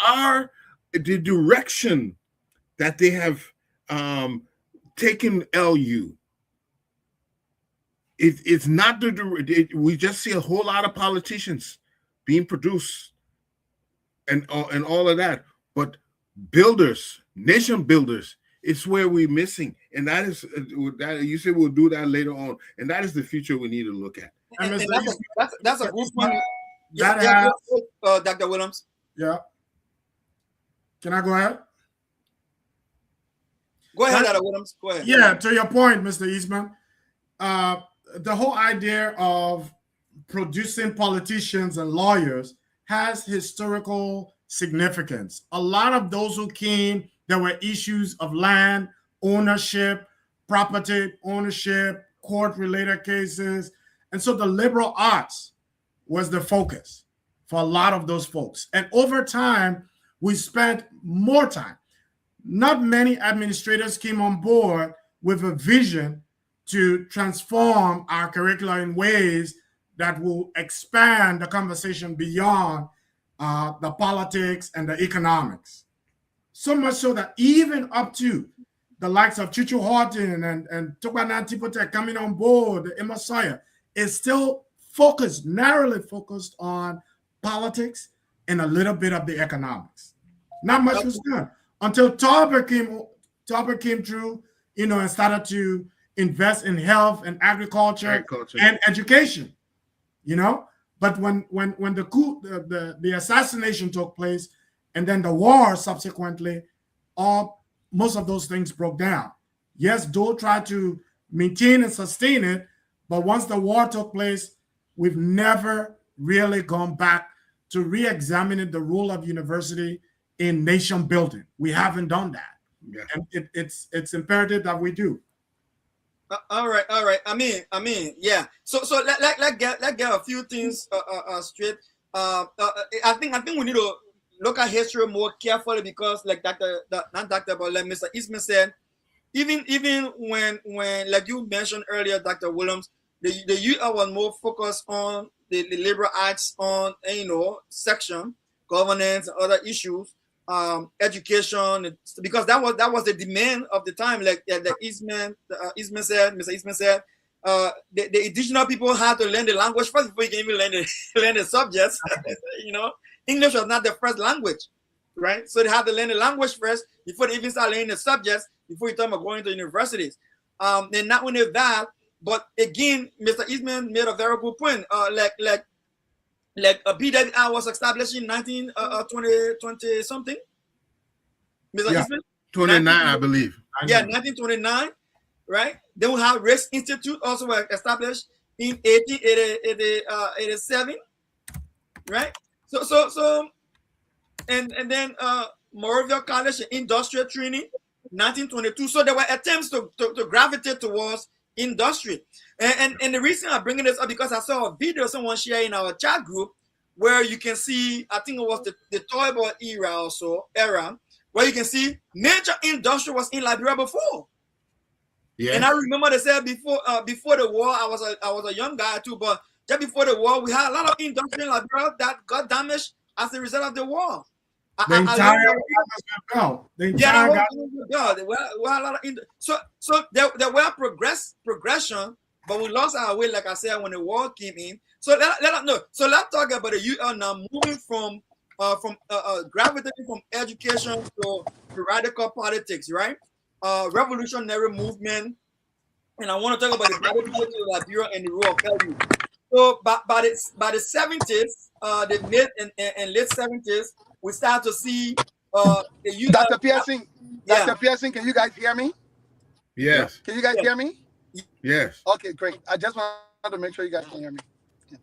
[SPEAKER 5] the direction that they have taken LU, it's not we just see a whole lot of politicians being produced and all of that, but builders, nation builders, it's where we're missing, and that is that you said we'll do that later on, and that is the future we need to look at.
[SPEAKER 2] And that's a good point. Dr. Williams.
[SPEAKER 3] Yeah. Can I go ahead?
[SPEAKER 2] Go ahead, Dr. Williams. Go ahead.
[SPEAKER 3] Yeah, to your point, Mr. Eastman, the whole idea of producing politicians and lawyers has historical significance. A lot of those who came, there were issues of land ownership, property ownership, court-related cases. And so the liberal arts was the focus for a lot of those folks. And over time, we spent more time. Not many administrators came on board with a vision to transform our curricula in ways that will expand the conversation beyond the politics and the economics. So much so that even up to the likes of Chuchu Horton and Tokwanan Tipote coming on board, the Emasaya, is still focused, narrowly focused on politics and a little bit of the economics. Not much was done until Tauber came through, and started to invest in health and agriculture. And education, But when the coup, the assassination took place, and then the war subsequently, most of those things broke down. Yes, Dole tried to maintain and sustain it, but once the war took place, we've never really gone back to re-examining the role of university in nation building. We haven't done that. Yeah. And it's imperative that we do.
[SPEAKER 2] All right. I mean, yeah. So let get a few things straight. I think we need to look at history more carefully because, like Mr. Eastman said, even when like you mentioned earlier, Dr. Williams, the UL was more focused on the liberal arts, on section, governance, and other issues. Education, because that was the demand of the time. Like Mr. Eastman said, the indigenous people had to learn the language first before you can even learn the subjects. English was not the first language, right? So they had to learn the language first before they even start learning the subjects. Before you talk about going to universities, and not only that, but again, Mr. Eastman made a very good point. Like a BWI was established in 1920 something. Mr. Eastman?
[SPEAKER 5] 29, I believe.
[SPEAKER 2] Yeah, 1929, right? Then we have Race Institute also was established in 1887, right? So and then Moravia College Industrial Training, 1922. So there were attempts to gravitate towards industry. And the reason I'm bringing this up because I saw a video someone shared in our chat group where you can see, I think it was the toy boy era, where you can see major industry was in Liberia before. Yeah. And I remember they said before the war, I was a young guy too, but just before the war, we had a lot of industry in Liberia that got damaged as a result of the war.
[SPEAKER 3] The entire
[SPEAKER 2] so there were progression, but we lost our way, like I said, when the war came in. So let's talk about the UL now, moving from gravitating from education to radical politics, right? Revolutionary movement, and I want to talk about the gravitating to Liberia and the role of LU. So by the 70s, the mid and late 70s, we start to see the UL.
[SPEAKER 4] Dr. Pearson, Dr. Pearson, can you guys hear me?
[SPEAKER 5] Yes.
[SPEAKER 4] Can you guys hear me?
[SPEAKER 5] Yes.
[SPEAKER 4] Okay, great. I just wanted to make sure you guys can hear me. Yeah.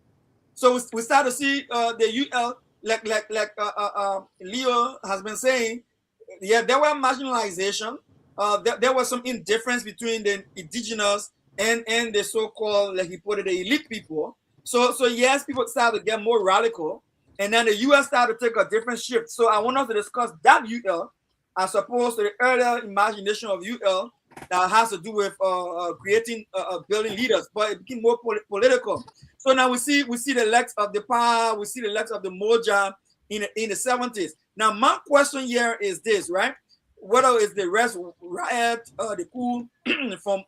[SPEAKER 2] So we start to see the UL, like Leo has been saying, yeah, there were marginalization. There was some indifference between the indigenous and the so-called, like he put it, the elite people. So yes, people started to get more radical. And then the US started to take a different shift. So I want us to discuss that UL as opposed to the earlier imagination of UL that has to do with creating building leaders, but it became more political. So now we see the legs of the power, we see the legs of the Moja in the 70s. Now my question here is this, right? Whether it's the rest riot, the coup from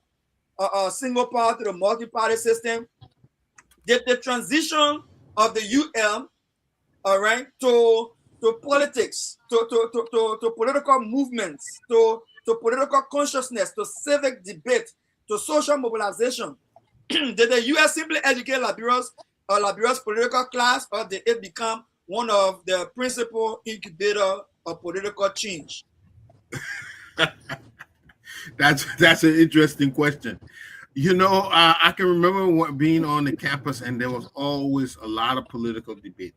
[SPEAKER 2] a single party to the multi-party system, the transition of the UL, all right, to politics, to political movements, to political consciousness, to civic debate, to social mobilization. Did the US simply educate Liberia's political class, or did it become one of the principal incubator of political change?
[SPEAKER 5] That's an interesting question. I can remember being on the campus, and there was always a lot of political debate.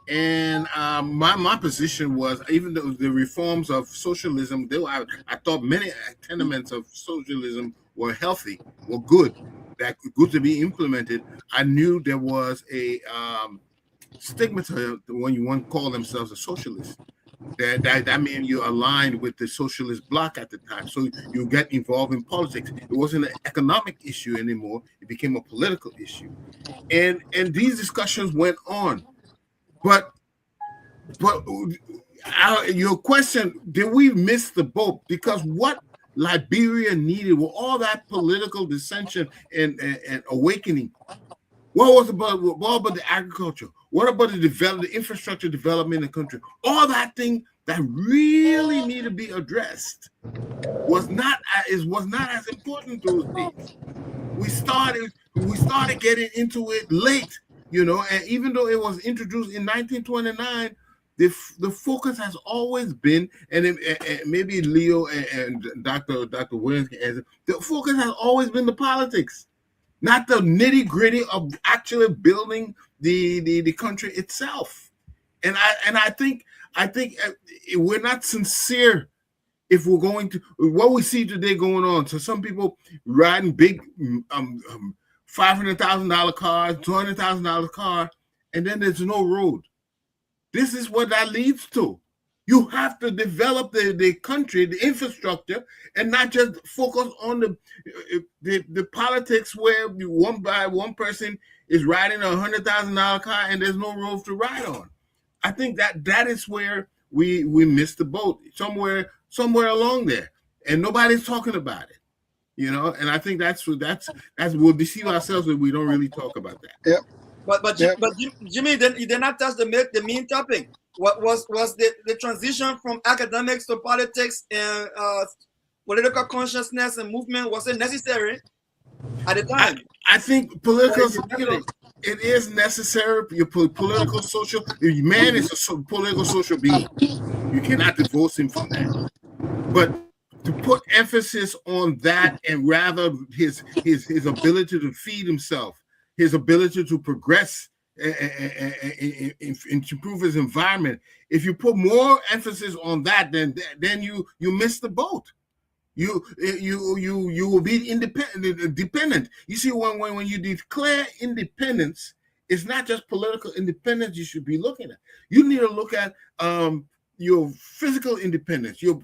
[SPEAKER 5] And my position was, even though the reforms of socialism, I thought many tenements of socialism were healthy, were good, that good to be implemented. I knew there was a stigma to when you want to call themselves a socialist. That meant you aligned with the socialist bloc at the time. So you get involved in politics. It wasn't an economic issue anymore. It became a political issue. And these discussions went on. But your question, did we miss the boat? Because what Liberia needed were all that political dissension and awakening. What about the agriculture? What about the infrastructure development in the country? All that thing that really need to be addressed was not as important those days. We started getting into it late, and even though it was introduced in 1929, the focus has always been, and maybe Leo and Dr. Williams can answer, the focus has always been the politics, not the nitty-gritty of actually building the country itself. And I think we're not sincere if we're going to what we see today going on. So some people riding big $500,000 cars, $200,000 car, and then there's no road. This is what that leads to. You have to develop the country, the infrastructure, and not just focus on the politics where one person is riding a $100,000 car and there's no road to ride on. I think that is where we missed the boat somewhere along there, and nobody's talking about it. And I think that's we'll deceive ourselves if we don't really talk about that.
[SPEAKER 4] Yeah.
[SPEAKER 2] But Jimmy, you did not touch the main topic. What was the transition from academics to politics and political consciousness and movement? Was it necessary at the time?
[SPEAKER 5] I think political, it is necessary. Your political, social, man is a political, social being. You cannot divorce him from that. But to put emphasis on that and rather his ability to feed himself, his ability to progress and improve his environment. If you put more emphasis on that, then you miss the boat. You will be dependent. You see, when you declare independence, it's not just political independence you should be looking at. You need to look at your physical independence, your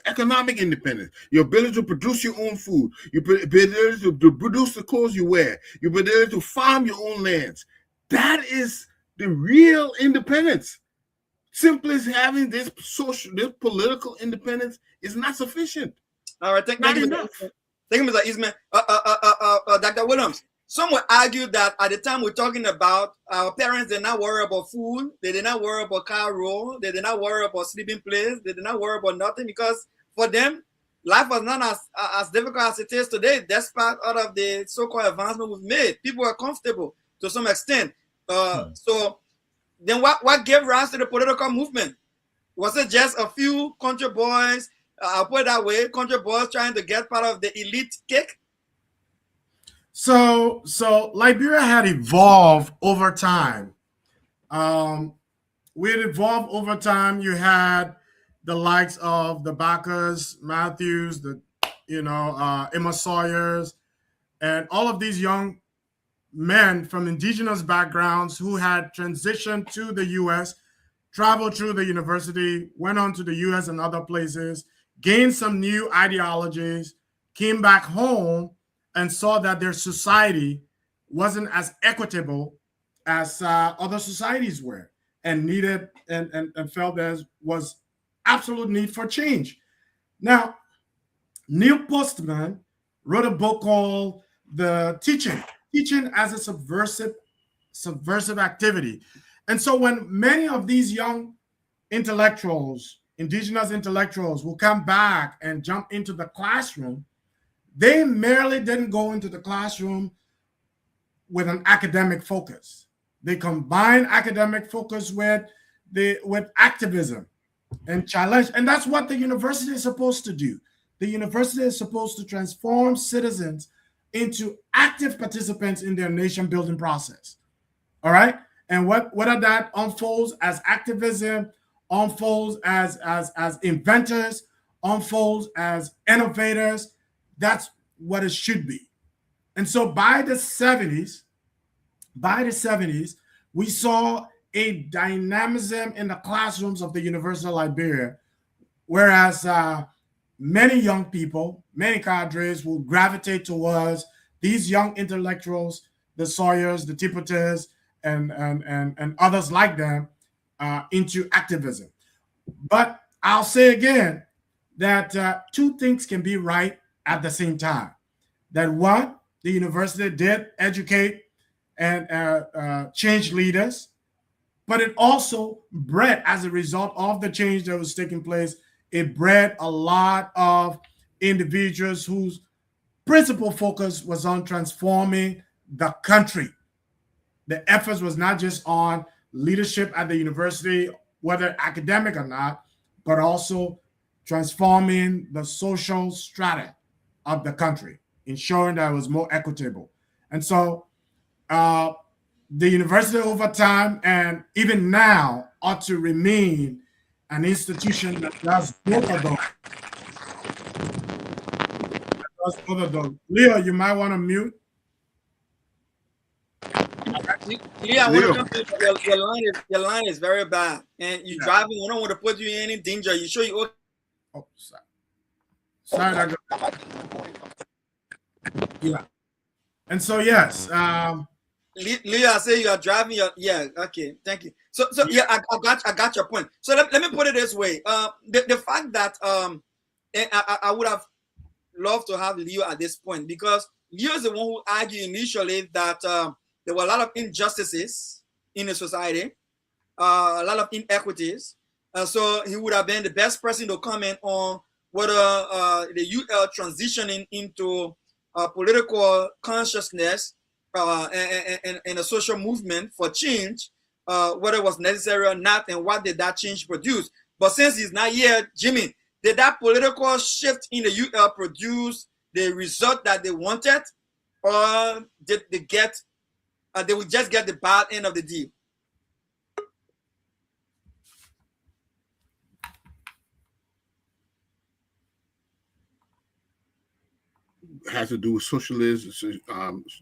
[SPEAKER 5] economic independence, your ability to produce your own food, your ability to produce the clothes you wear, your ability to farm your own lands. That is the real independence. Simply having this political independence is not sufficient.
[SPEAKER 2] All right, thank you, Mr. Eastman. Dr. Williams, some would argue that at the time we're talking about, our parents did not worry about food, they did not worry about car road, they did not worry about sleeping place, they did not worry about nothing, because for them, life was not as difficult as it is today, despite all of the so-called advancement we've made. People were comfortable to some extent. So then what gave rise to the political movement? Was it just a few country boys, I'll put it that way, country boys trying to get part of the elite cake?
[SPEAKER 3] So Liberia had evolved over time. We had evolved over time. You had the likes of the Backers, Matthews, Emma Sawyers, and all of these young men from indigenous backgrounds who had transitioned to the U.S., traveled through the university, went on to the U.S. and other places, gained some new ideologies, came back home, and saw that their society wasn't as equitable as other societies were, and needed and felt there was absolute need for change. Now, Neil Postman wrote a book called The Teaching as a subversive activity. And so when many of these young intellectuals, indigenous intellectuals, will come back and jump into the classroom, they merely didn't go into the classroom with an academic focus. They combine academic focus with activism and challenge. And that's what the university is supposed to do. The university is supposed to transform citizens into active participants in their nation building process. All right. And whether that unfolds as activism, unfolds as inventors, unfolds as innovators, that's what it should be. And so by the 70s, we saw a dynamism in the classrooms of the University of Liberia, whereas many young people, many cadres will gravitate towards these young intellectuals, the Sawyers, the Tipotes, and others like them into activism. But I'll say again that two things can be right at the same time. That one, the university did educate and change leaders, but it also bred, as a result of the change that was taking place, it bred a lot of individuals whose principal focus was on transforming the country. The efforts was not just on leadership at the university, whether academic or not, but also transforming the social strata of the country, ensuring that it was more equitable. And so the university over time and even now ought to remain an institution that does both of those. Leo, you might want to mute.
[SPEAKER 2] Yeah, I want
[SPEAKER 5] Leo.
[SPEAKER 2] to jump in. Your line is very bad, and you're driving. We don't want to put you in any danger. You sure you okay?
[SPEAKER 3] Oh, sorry. Yeah. And so yes,
[SPEAKER 2] Leo, I say you are driving. Yeah, okay, thank you. So yeah, I got your point. So let me put it this way. The fact that I would have loved to have Leo at this point, because Leo is the one who argued initially that there were a lot of injustices in the society, a lot of inequities. So he would have been the best person to comment on whether the UL transitioning into political consciousness and a social movement for change, whether it was necessary or not, and what did that change produce. But since he's not here, Jimmy, did that political shift in the UL produce the result that they wanted, or did they get? They would just get the bad end of the deal?
[SPEAKER 5] Has to do with socialism,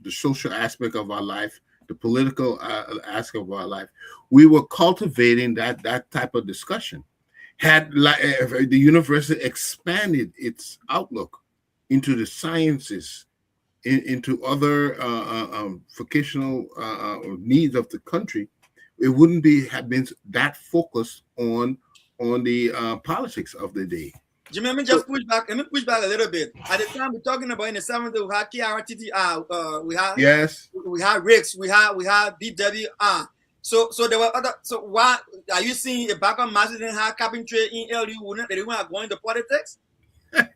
[SPEAKER 5] the social aspect of our life, the political aspect of our life. We were cultivating that type of discussion. Had the university expanded its outlook into the sciences, into other vocational needs of the country, it wouldn't have been that focused on the politics of the day.
[SPEAKER 2] Jimmy, let me just push back. Let me push back a little bit. At the time we're talking about in the 70s, we had KRTTR, we had RICS, we had BWR. So there were other. So why are you seeing a background master didn't have carpentry in LU? They didn't want to go into politics. The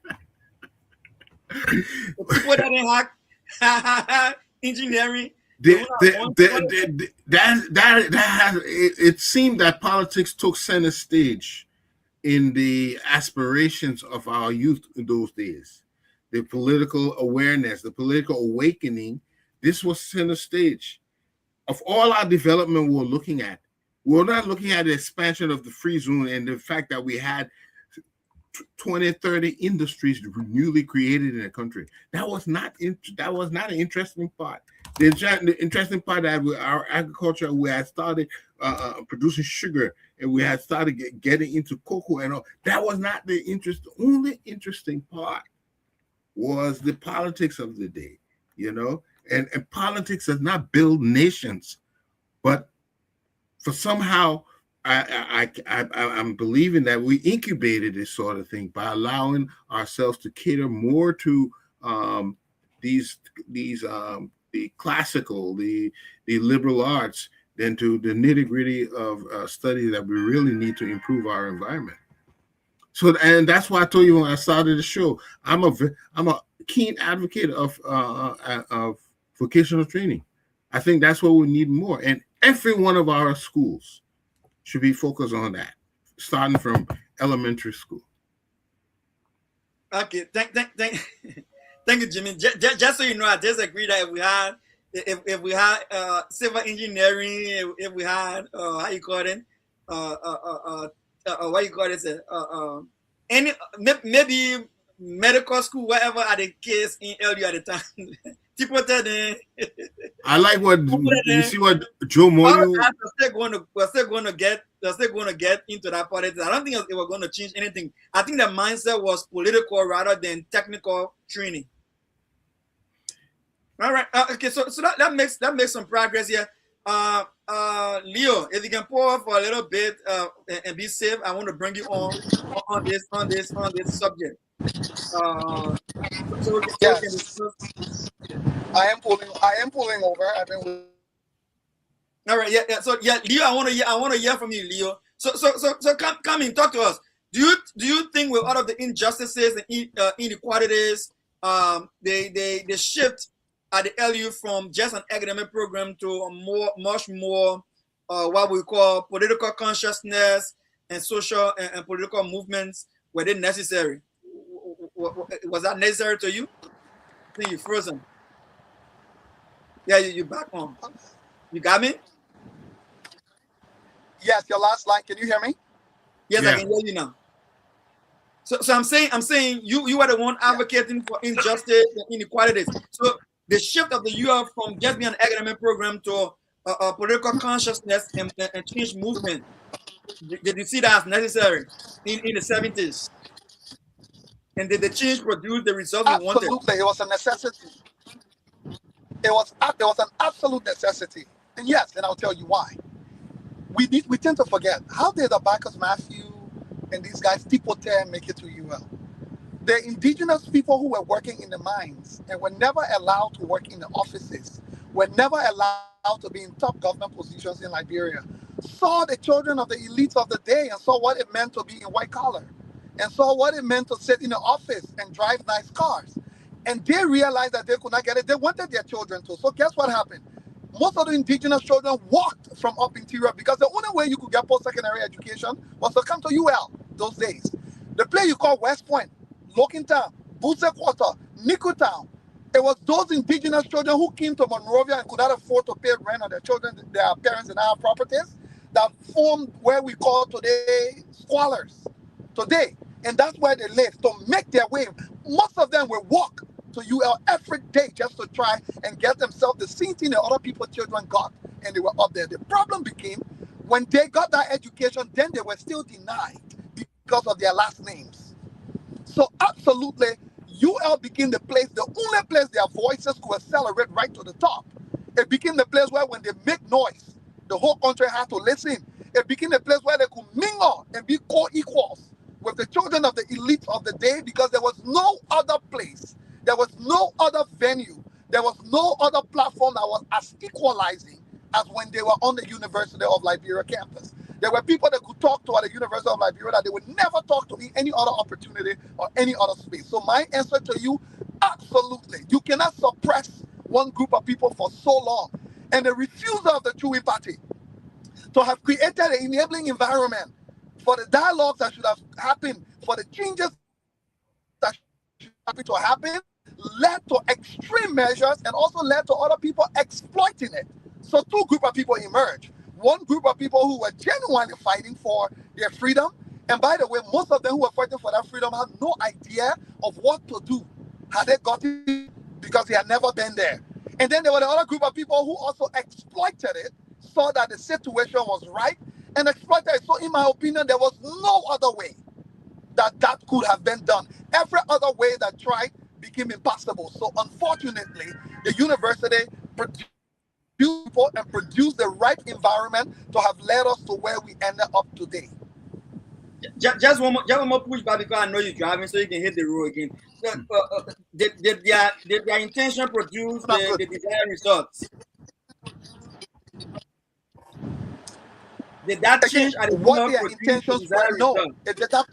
[SPEAKER 2] people that didn't have engineering.
[SPEAKER 5] It seemed that politics took center stage in the aspirations of our youth in those days. The political awareness, the political awakening, this was center stage. Of all our development we're looking at, we're not looking at the expansion of the free zone and the fact that we had 20, 30 industries newly created in the country. That was not an interesting part. The interesting part that our agriculture, we had started producing sugar, and we had started getting into cocoa and all. That was not the interest. The only interesting part was the politics of the day, and politics does not build nations, but for somehow I'm believing that we incubated this sort of thing by allowing ourselves to cater more to the classical, the liberal arts, than to the nitty-gritty of study that we really need to improve our environment. So, and that's why I told you when I started the show, I'm a keen advocate of vocational training. I think that's what we need more, and every one of our schools should be focused on that, starting from elementary school.
[SPEAKER 2] Okay, thank you, Jimmy. Just so you know, I disagree that if we had civil engineering, if we had what you call it, any maybe medical school, whatever are the case in LU at the time. Tipo then.
[SPEAKER 5] I like what you see what Joe
[SPEAKER 2] All
[SPEAKER 5] Moyo.
[SPEAKER 2] that we're still going to get into that politics. I don't think it was going to change anything. I think the mindset was political rather than technical training. All right. Okay. So that makes some progress here. Leo, if you can pause for a little bit and be safe, I want to bring you on this subject. So we can
[SPEAKER 4] Yes,
[SPEAKER 2] discuss.
[SPEAKER 4] I am pulling over. I've been.
[SPEAKER 2] All right, yeah. So yeah, Leo, I want to hear from you, Leo. So come in, talk to us. Do you think with all of the injustices and inequalities, they shift at the LU from just an academic program to a much more what we call political consciousness and social and political movements? Were they necessary? Was that necessary to you? I think you frozen. Yeah, you back on. You got me?
[SPEAKER 4] Yes, your last line. Can you hear me?
[SPEAKER 2] Yes,
[SPEAKER 5] Yeah.
[SPEAKER 2] I can hear you now. So I'm saying you are the one advocating for injustice and inequalities. So the shift of the UF from just being an academic program to a political consciousness and change movement. Did you see that as necessary in the 70s? And did the change produce the results we wanted?
[SPEAKER 4] Absolutely, it was a necessity. It was an absolute necessity, and yes, and I'll tell you why. We tend to forget, how did Abacus Matthew and these guys, Tipote, make it to UL? The indigenous people who were working in the mines and were never allowed to work in the offices, were never allowed to be in top government positions in Liberia, saw the children of the elites of the day and saw what it meant to be in white collar, and saw what it meant to sit in the office and drive nice cars. And they realized that they could not get it. They wanted their children to. So guess what happened? Most of the indigenous children walked from up interior because the only way you could get post-secondary education was to come to UL those days. The place you call West Point, Lokintown, Buse Quarter, Nikutown. It was those indigenous children who came to Monrovia and could not afford to pay rent on their parents and our properties that formed where we call today squalors today. And that's where they live to make their way. Most of them will walk to UL every day just to try and get themselves the same thing that other people's children got, and they were up there. The problem became when they got that education, then they were still denied because of their last names. So absolutely, UL became the only place their voices could accelerate right to the top. It became the place where when they make noise, the whole country had to listen. It became a place where they could mingle and be co-equals with the children of the elite of the day, because there was no other place, there was no other venue, there was no other platform that was as equalizing as when they were on the University of Liberia campus. There were people that could talk to at the University of Liberia that they would never talk to in any other opportunity or any other space. So my answer to you, absolutely. You cannot suppress one group of people for so long. And the refusal of the Chewy Party to have created an enabling environment for the dialogues that should have happened, for the changes that should happen, led to extreme measures and also led to other people exploiting it. So two groups of people emerged. One group of people who were genuinely fighting for their freedom. And by the way, most of them who were fighting for that freedom had no idea of what to do had they got it, because they had never been there. And then there were the other group of people who also exploited it, saw that the situation was right, and exploited it. So in my opinion, there was no other way that could have been done. Every other way that tried became impossible. So unfortunately, the university produced people and produced the right environment to have led us to where we ended up today.
[SPEAKER 2] Just one more pushback, because I know you're driving, so you can hit the road again. Did their intention produce the desired results? Did that change at the
[SPEAKER 4] what their intentions were? No, it did not.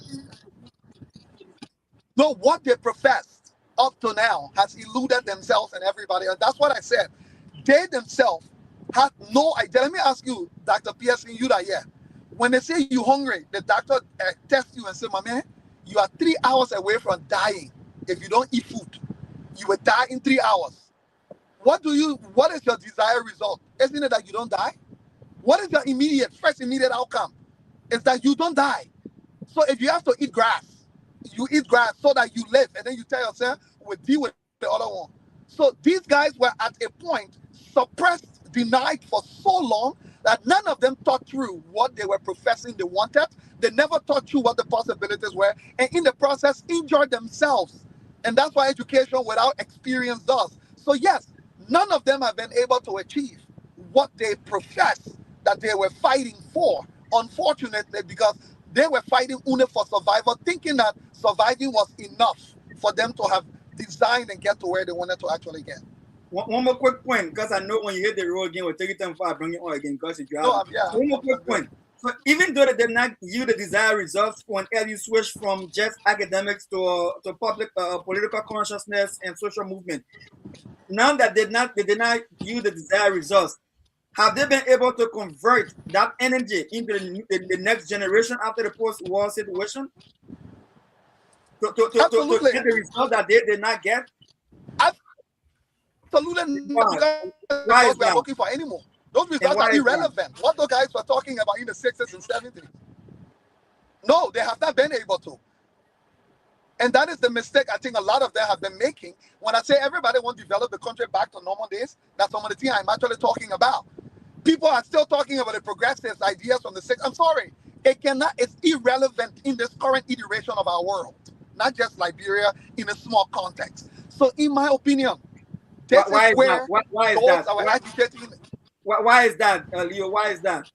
[SPEAKER 4] No, what they professed up to now has eluded themselves and everybody. And that's what I said. They themselves had no idea. Let me ask you, Dr. Pearson, you that here. When they say you're hungry, the doctor tests you and says, my man, you are 3 hours away from dying if you don't eat food. You will die in 3 hours. What is your desired result? Isn't it that you don't die? What is your first immediate outcome? Is that you don't die. So if you have to eat grass, you eat grass so that you live, and then you tell yourself, we'll deal with the other one. So these guys were at a point suppressed, denied for so long that none of them thought through what they were professing they wanted. They never thought through what the possibilities were, and in the process injured themselves. And that's what education without experience does. So yes, none of them have been able to achieve what they profess that they were fighting for. Unfortunately, because they were fighting only for survival, thinking that surviving was enough for them to have designed and get to where they wanted to actually get.
[SPEAKER 2] One more quick point, because I know when you hit the road again, we'll take it time before I bring it on again. Because if you have one more quick point. So even though they did not yield the desired results whenever you switch from just academics to public political consciousness and social movement, now that they did not yield the desired results, have they been able to convert that energy into the next generation after the post-war situation? To get the result that they did not get?
[SPEAKER 4] Absolutely not, because we are looking for anymore. Those results are irrelevant. What those guys were talking about in the 60s and 70s. No, they have not been able to. And that is the mistake I think a lot of them have been making. When I say everybody wants to develop the country back to normal days, that's some of the things I'm actually talking about. People are still talking about the progressive ideas from the 60s. I'm sorry. It's irrelevant in this current iteration of our world. Not just Liberia in a small context. So in my opinion, this is where those are agitating.
[SPEAKER 2] Why is that, Leo? Why is that?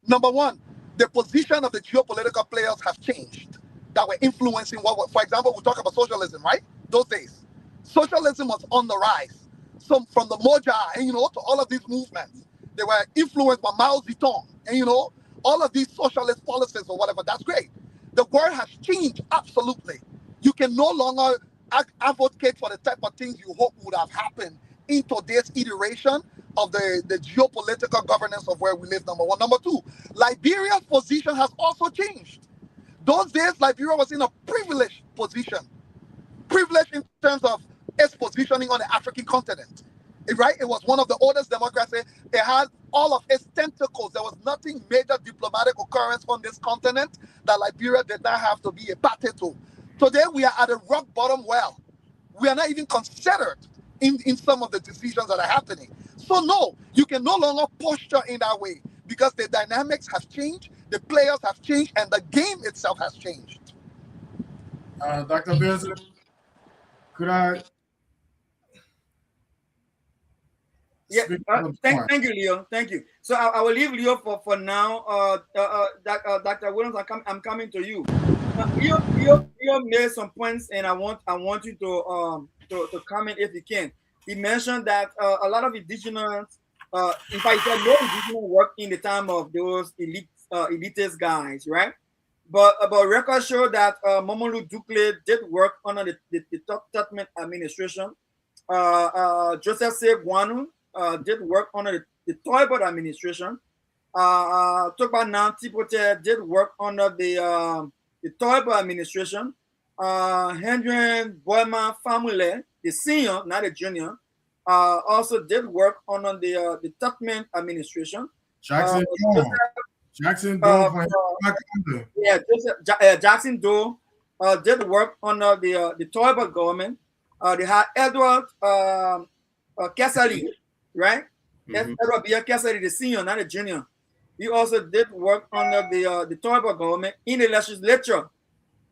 [SPEAKER 4] Number one, the position of the geopolitical players have changed that were influencing what, for example, we talk about socialism, right? Those days. Socialism was on the rise. So from the Moja, and to all of these movements, they were influenced by Mao Zedong, and all of these socialist policies or whatever. That's great. The world has changed, absolutely. You can no longer advocate for the type of things you hope would have happened in today's iteration of the geopolitical governance of where we live, number one. Number two, Liberia's position has also changed. Those days, Liberia was in a privileged position. Privileged in terms of its positioning on the African continent. Right? It was one of the oldest democracies. It had all of its tentacles. There was nothing major diplomatic occurrence on this continent that Liberia did not have to be a party to. Today, we are at a rock bottom well. We are not even considered in some of the decisions that are happening. So no, you can no longer posture in that way because the dynamics have changed, the players have changed, and the game itself has changed.
[SPEAKER 3] Dr. Pearson, could I?
[SPEAKER 2] Yeah, thank you, Leo. Thank you. So I will leave Leo for now. Dr. Williams, I'm coming to you. Leo made some points, and I want you to comment if you can. He mentioned that a lot of indigenous, in fact, he said no indigenous work in the time of those elitist guys, right? But records show that Momolu Dukle did work under the Tubman administration. Joseph Seguanu did work under the Toibot administration. Tokba Nanti Pote did work under the Toibot administration. Henry Boyman family, the senior, not the junior, also did work under the Tubman administration.
[SPEAKER 3] Jackson Doe.
[SPEAKER 2] Jackson Doe did work under the Toibot government. They had Edward Kesali, right? Mm-hmm. Edward B. Kesali, the senior, not the junior. He also did work under the Toibot government in the legislature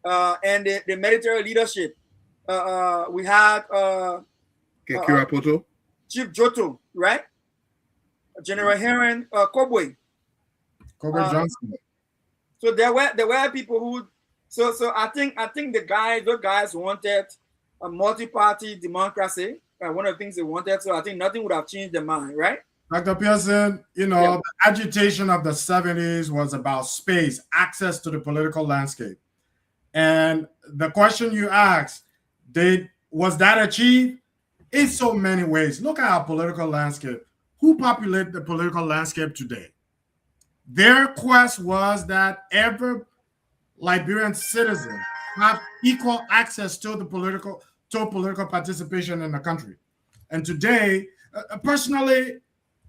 [SPEAKER 2] and the military leadership. We had Chief Joto, right? General Heron Kobwe.
[SPEAKER 3] Johnson.
[SPEAKER 2] So there were people who so I think those guys wanted a multi-party democracy. One of the things they wanted, so I think nothing would have changed their mind, right?
[SPEAKER 3] Dr. Pearson, the agitation of the 70s was about space, access to the political landscape. And the question you asked, was that achieved? In so many ways. Look at our political landscape. Who populate the political landscape today? Their quest was that every Liberian citizen have equal access to the political participation in the country. And today, personally,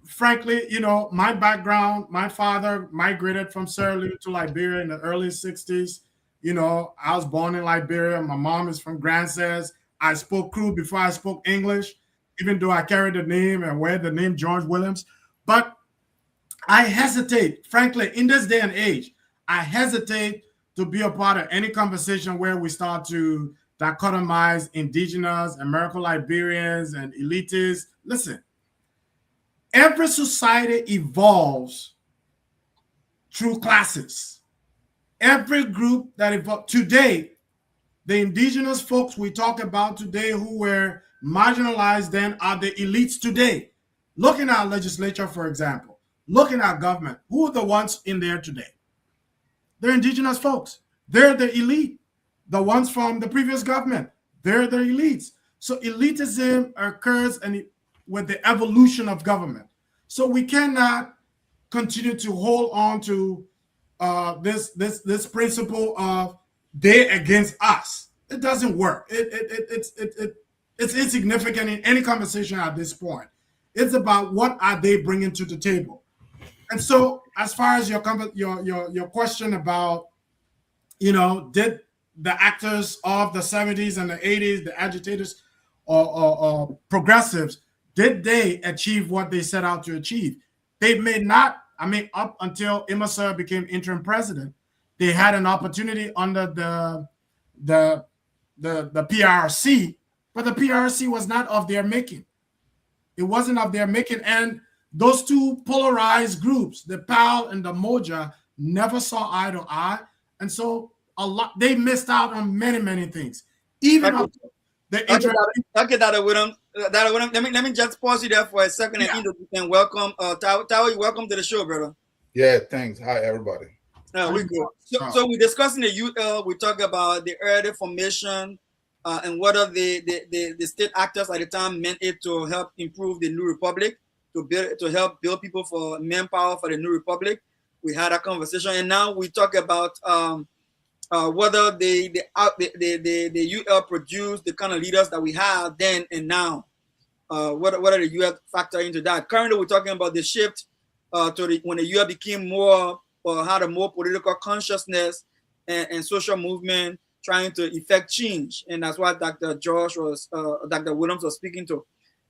[SPEAKER 3] frankly, my background, my father migrated from Sierra Leone to Liberia in the early 60s. I was born in Liberia. My mom is from Grand Says. I spoke Crew before I spoke English, even though I carry the name and wear the name George Williams. But I hesitate, frankly, in this day and age, I hesitate to be a part of any conversation where we start to dichotomize indigenous, American Liberians, and elitists. Listen, every society evolves through classes. Every group that evolved today, the indigenous folks we talk about today who were marginalized then are the elites today. Looking at our legislature, for example, looking at government, who are the ones in there today? They're indigenous folks. They're the elite. The ones from the previous government, they're the elites. So elitism occurs with the evolution of government. So we cannot continue to hold on to this principle of they against us. It doesn't work. It's insignificant in any conversation at this point. It's about what are they bringing to the table. And so, as far as your question about, did the actors of the 70s and the 80s, the agitators or progressives, did they achieve what they set out to achieve? They may not. I mean, up until Emerson became interim president, they had an opportunity under the PRC, but the PRC was not of their making. It wasn't of their making. And those two polarized groups, the PAL and the Moja, never saw eye to eye. And so they missed out on many things. Even
[SPEAKER 2] Okay, Dr. Williams. Let me just pause you there for a second and welcome Tawi, welcome to the show, brother.
[SPEAKER 6] Yeah, thanks. Hi, everybody.
[SPEAKER 2] We good. So we're discussing the UL. We talk about the early formation and whether the state actors at the time meant it to help improve the new republic, to help build people for manpower for the new republic. We had a conversation, and now we talk about whether the UL produced the kind of leaders that we have then and now. What are the UL factor into that? Currently, we're talking about the shift when the UL became more or had a more political consciousness and social movement trying to effect change, and that's what Dr. Williams was speaking to.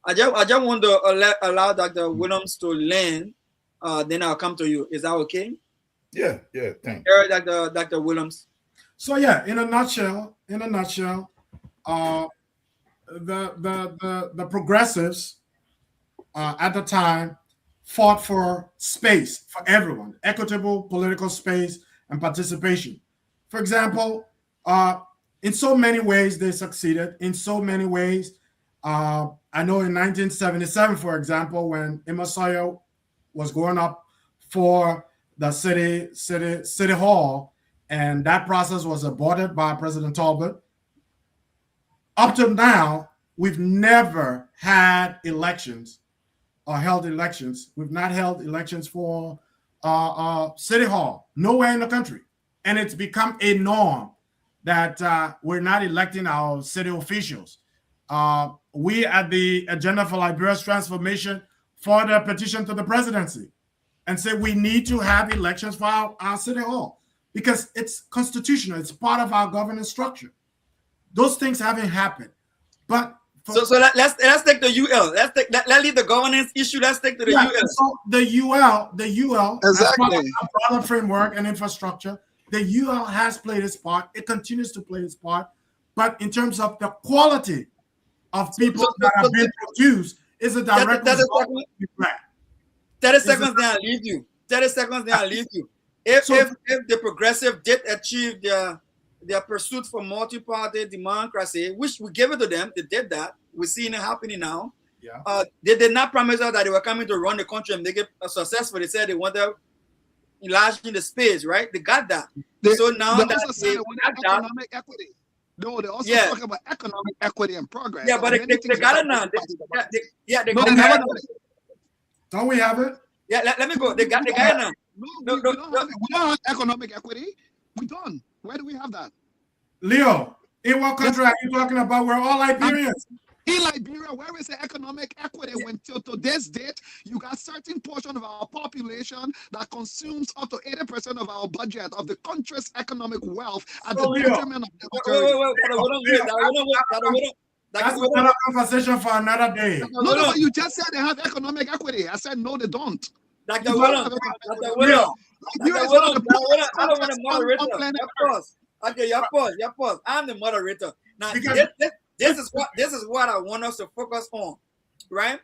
[SPEAKER 2] I just want to allow Dr. Williams to land. Then I'll come to you. Is that okay?
[SPEAKER 6] Yeah, thanks.
[SPEAKER 2] Dr. Williams.
[SPEAKER 3] So yeah, in a nutshell, the progressives at the time fought for space for everyone, equitable political space and participation. For example, in so many ways they succeeded. In so many ways, I know in 1977, for example, when Emerson was going up for the city hall, and that process was aborted by President Talbot. Up to now, we've never had elections or held elections. We've not held elections for City Hall, nowhere in the country. And it's become a norm that we're not electing our city officials. We at the Agenda for Liberia's Transformation filed a petition to the presidency and said we need to have elections for our City Hall because it's constitutional. It's part of our governance structure. Those things haven't happened. But
[SPEAKER 2] so let's take the UL. Let's leave the governance issue. Let's take to the UL.
[SPEAKER 3] So the UL,
[SPEAKER 4] exactly,
[SPEAKER 3] as part of our broader framework and infrastructure, the UL has played its part. It continues to play its part. But in terms of the quality of people that have been produced, is a direct result.
[SPEAKER 2] 30 seconds, then I'll leave you. 30 seconds, then I'll leave you. If the progressive did achieve their pursuit for multi-party democracy, which we gave it to them, they did that. We're seeing it happening now.
[SPEAKER 3] Yeah.
[SPEAKER 2] They did not promise us that they were coming to run the country and make it successful. They said they wanted enlarging the space, right? They got that. So now
[SPEAKER 4] they
[SPEAKER 2] that
[SPEAKER 4] also said they wanted economic equity. No, they also talk about economic equity and progress.
[SPEAKER 2] Yeah, but they got it now. They got it.
[SPEAKER 3] Don't we have it?
[SPEAKER 2] Yeah, let me go. They got it now.
[SPEAKER 4] No, we don't have economic equity. We don't. Where do we have that?
[SPEAKER 3] Leo, in what country are you talking about? We're all Liberians.
[SPEAKER 4] In Liberia, where is the economic equity when till to this date, you got certain portion of our population that consumes up to 80% of our budget of the country's economic wealth at the detriment of the
[SPEAKER 3] That's another conversation for another day.
[SPEAKER 4] No, but you just said they have economic equity. I said no, they don't.
[SPEAKER 2] Dr.
[SPEAKER 4] You
[SPEAKER 2] Williams,
[SPEAKER 4] don't have
[SPEAKER 2] Dr.
[SPEAKER 4] economic
[SPEAKER 2] Williams,
[SPEAKER 4] Liberia
[SPEAKER 2] Dr.
[SPEAKER 4] is one of
[SPEAKER 2] Williams,
[SPEAKER 4] the poorest
[SPEAKER 2] I don't want a
[SPEAKER 4] countries
[SPEAKER 2] moderator.
[SPEAKER 4] on planet
[SPEAKER 2] Your
[SPEAKER 4] Earth.
[SPEAKER 2] pause. Okay, your pause. I'm the moderator. Now,
[SPEAKER 3] Because-
[SPEAKER 2] this is what I want us to focus on, right?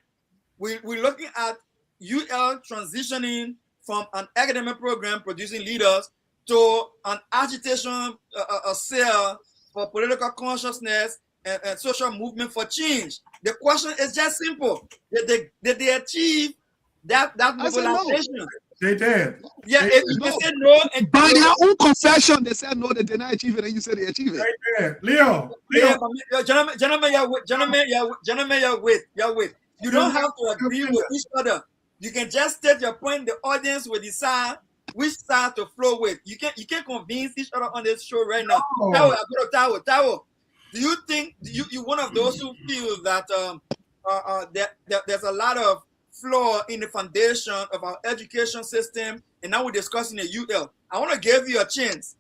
[SPEAKER 2] We're looking at UL transitioning from an academic program producing leaders to an agitation, a cell for political consciousness and social movement for change. The question is just simple: Did they achieve that
[SPEAKER 4] I said no.
[SPEAKER 2] mobilization?
[SPEAKER 3] They did.
[SPEAKER 2] Yeah,
[SPEAKER 3] They
[SPEAKER 2] if you
[SPEAKER 4] No.
[SPEAKER 2] say no, and
[SPEAKER 4] By their own confession, they said no, they did not achieve it, and you said they achieved it.
[SPEAKER 3] did. Leo,
[SPEAKER 2] yeah, but gentlemen, you're with. You don't have to agree with each other. You can just state your point. The audience will decide which side to flow with. You can't convince each other on this show right now.
[SPEAKER 3] No.
[SPEAKER 2] Tawo, do you think you one of those who feel that there's a lot of flaw in the foundation of our education system, and now we're discussing the UL. I want to give you a chance.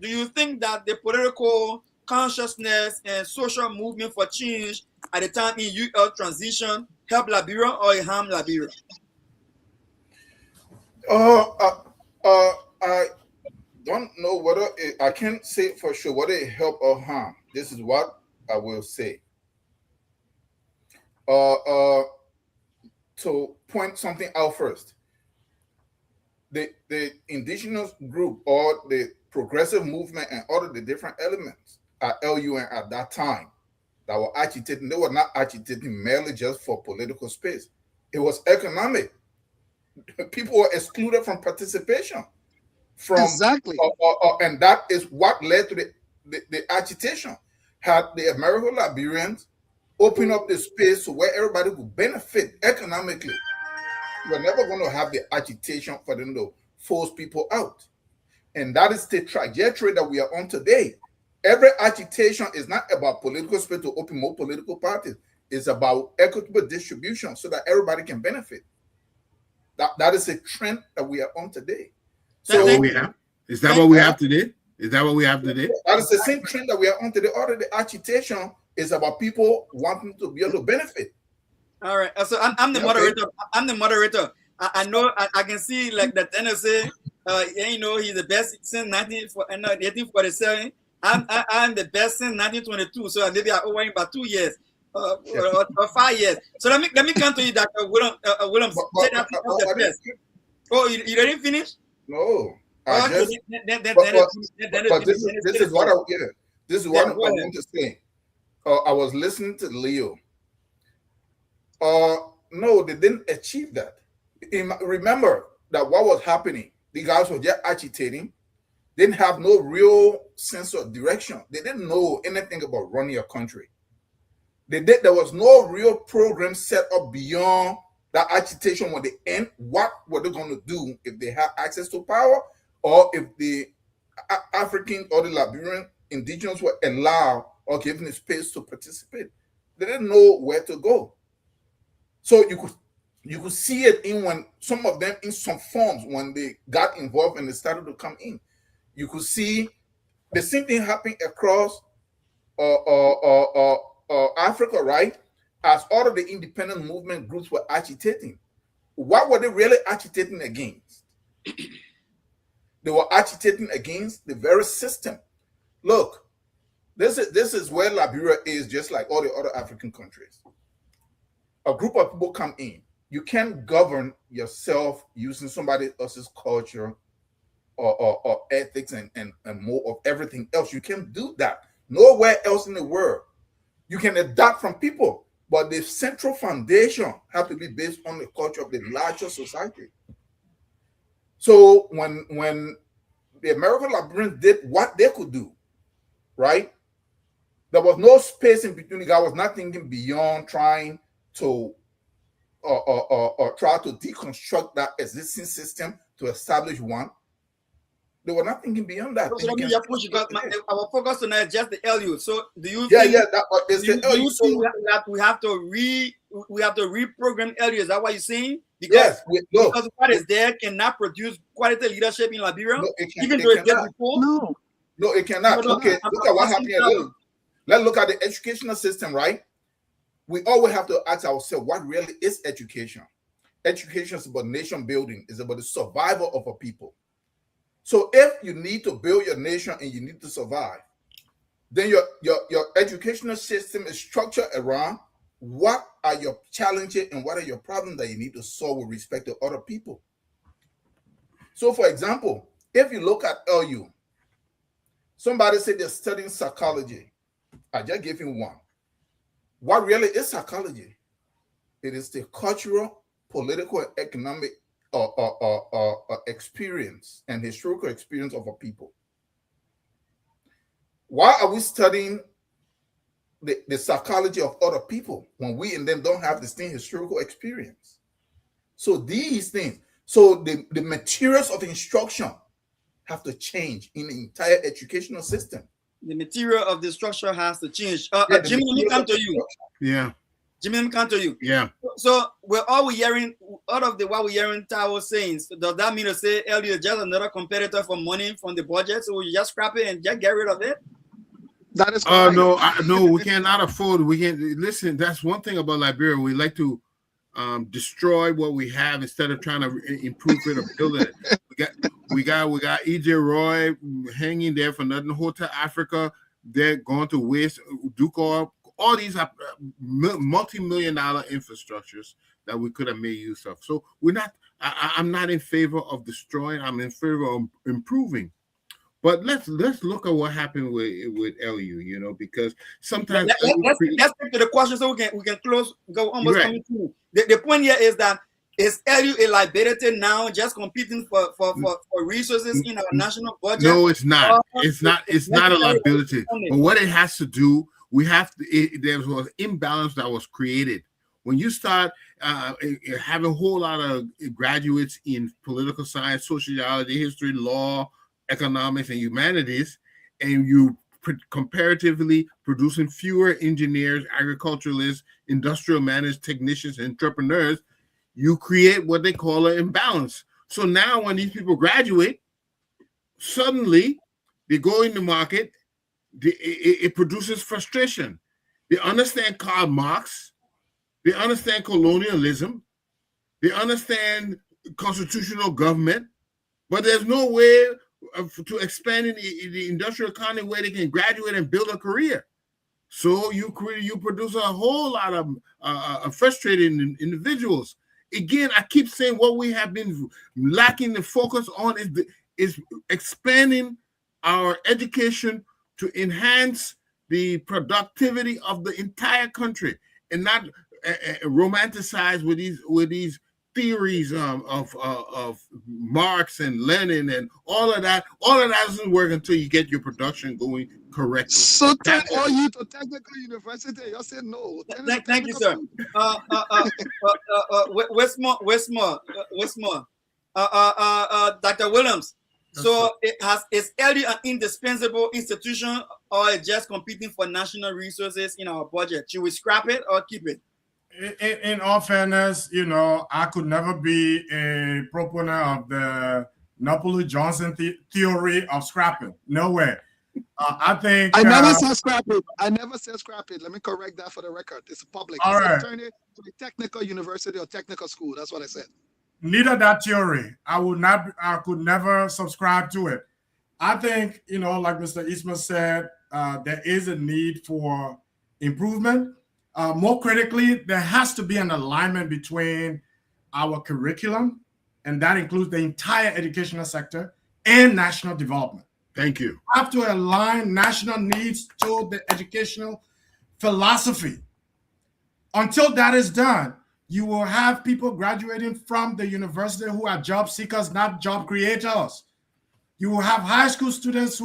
[SPEAKER 2] Do you think that the political consciousness and social movement for change at the time in UL transition help Liberia or it harm Liberia?
[SPEAKER 6] I don't know whether I can't say for sure whether it help or harm. This is what I will say. To point something out first, the indigenous group or the progressive movement and all of the different elements at LUN at that time that were agitating, they were not agitating merely just for political space. It was economic. People were excluded from participation.
[SPEAKER 4] Exactly.
[SPEAKER 6] And that is what led to the agitation. Had the American Liberians open up the space where everybody could benefit economically, we're never going to have the agitation for them to force people out. And that is the trajectory that we are on today. Every agitation is not about political space to open more political parties. It's about equitable distribution so that everybody can benefit. That is a trend that we are on today. So
[SPEAKER 5] is that what we have today? Is that what we have today?
[SPEAKER 6] That is the same trend that we are on today. Already the agitation is about people wanting to be able to benefit.
[SPEAKER 2] All right. So I'm the moderator. I'm the moderator. I know I can see like the tendency. He's the best since 1847. I'm the best since 1922. So maybe I owe him about 2 years or 5 years. So let me come to you, Dr. Williams. Oh, you didn't finish?
[SPEAKER 6] No.
[SPEAKER 2] This
[SPEAKER 6] is what I want to say. I was listening to Leo. No, they didn't achieve that. Remember that what was happening, the guys were just agitating, didn't have no real sense of direction. They didn't know anything about running a country. There was no real program set up beyond that agitation when they end. What were they going to do if they have access to power, or if the African or the Liberian indigenous were allowed or given the space to participate? They didn't know where to go. So you could see it in when some of them in some forms when they got involved and they started to come in. You could see the same thing happening across Africa, right? As all of the independent movement groups were agitating. What were they really agitating against? They were agitating against the very system. Look, this is where Liberia is, just like all the other African countries. A group of people come in. You can't govern yourself using somebody else's culture or ethics and more of everything else. You can't do that. Nowhere else in the world. You can adapt from people, but the central foundation has to be based on the culture of the larger society. So when the American Liberians did what they could do, right? There was no space in between. The guy was not thinking beyond trying to try to deconstruct that existing system to establish one. They were not thinking beyond that.
[SPEAKER 2] So let me just push because our focus tonight is just the LU. So do you
[SPEAKER 6] think that
[SPEAKER 2] we have to reprogram LU? Is that what you're saying?
[SPEAKER 6] Because
[SPEAKER 2] what is there cannot produce quality leadership in Liberia, even though it's there before.
[SPEAKER 6] No, it cannot. Look at what happened at LU. Let's look at the educational system, right? We always have to ask ourselves, what really is education? Education is about nation building. It's about the survival of a people. So if you need to build your nation and you need to survive, then your educational system is structured around what are your challenges and what are your problems that you need to solve with respect to other people. So for example, if you look at LU, somebody said they're studying psychology. I just gave him one. What really is psychology? It is the cultural, political, and economic experience and historical experience of a people. Why are we studying the psychology of other people when we and them don't have the same historical experience? So these things, so the materials of instruction have to change in the entire educational system.
[SPEAKER 2] The material of the structure has to change.
[SPEAKER 6] Yeah,
[SPEAKER 2] Jimmy, let me come to you.
[SPEAKER 5] Yeah.
[SPEAKER 2] Jimmy, let me come to you.
[SPEAKER 5] Yeah.
[SPEAKER 2] So we're hearing, out of what we're hearing Tao saying, so does that mean to say LU is just another competitor for money from the budget? So we just scrap it and just get rid of it?
[SPEAKER 4] That is correct.
[SPEAKER 5] No, we cannot afford. We can't listen. That's one thing about Liberia. We like to destroy what we have instead of trying to improve it or build it. We got EJ Roy hanging there for nothing. Hotel Africa, they're going to waste. Duke all these are multi-million-dollar infrastructures that we could have made use of. So we're not. I'm not in favor of destroying. I'm in favor of improving. But let's look at what happened with LU, you know, because sometimes
[SPEAKER 2] let's take to the question so we can close, go almost
[SPEAKER 5] right.
[SPEAKER 2] coming through. The point here is that is LU a liability now, just competing for resources in our national budget?
[SPEAKER 5] No, it's not. It's not a liability. But what it has to do, there was imbalance that was created. When you start having a whole lot of graduates in political science, sociology, history, law, economics, and humanities, and you comparatively producing fewer engineers, agriculturalists, industrial managers, technicians, entrepreneurs, you create what they call an imbalance. So now when these people graduate, suddenly they go in the market, it produces frustration. They understand Karl Marx, they understand colonialism, they understand constitutional government, but there's no way to expand in the industrial economy where they can graduate and build a career. So you produce a whole lot of frustrated individuals. Again, I keep saying what we have been lacking the focus on is expanding our education to enhance the productivity of the entire country and not romanticize with these theories of Marx and Lenin and all of that doesn't work until you get your production going correctly.
[SPEAKER 4] So turn all you to technical university. You said no.
[SPEAKER 2] Thank you, sir. Westmore. Dr. Williams. So is LU an indispensable institution, or is just competing for national resources in our budget? Should we scrap it or keep it?
[SPEAKER 3] In all fairness, you know, I could never be a proponent of the Napoli-Johnson theory of scrapping. No way. I think
[SPEAKER 4] I never said scrap it. I never said scrap it. Let me correct that for the record. It's public.
[SPEAKER 3] All right.
[SPEAKER 4] Turn it to a technical university or technical school. That's what I said.
[SPEAKER 3] Neither that theory. I could never subscribe to it. I think, you know, like Mr. Eastman said, there is a need for improvement. More critically, there has to be an alignment between our curriculum, and that includes the entire educational sector, and national development.
[SPEAKER 5] Thank you.
[SPEAKER 3] We have to align national needs to the educational philosophy. Until that is done, you will have people graduating from the university who are job seekers, not job creators. You will have high school students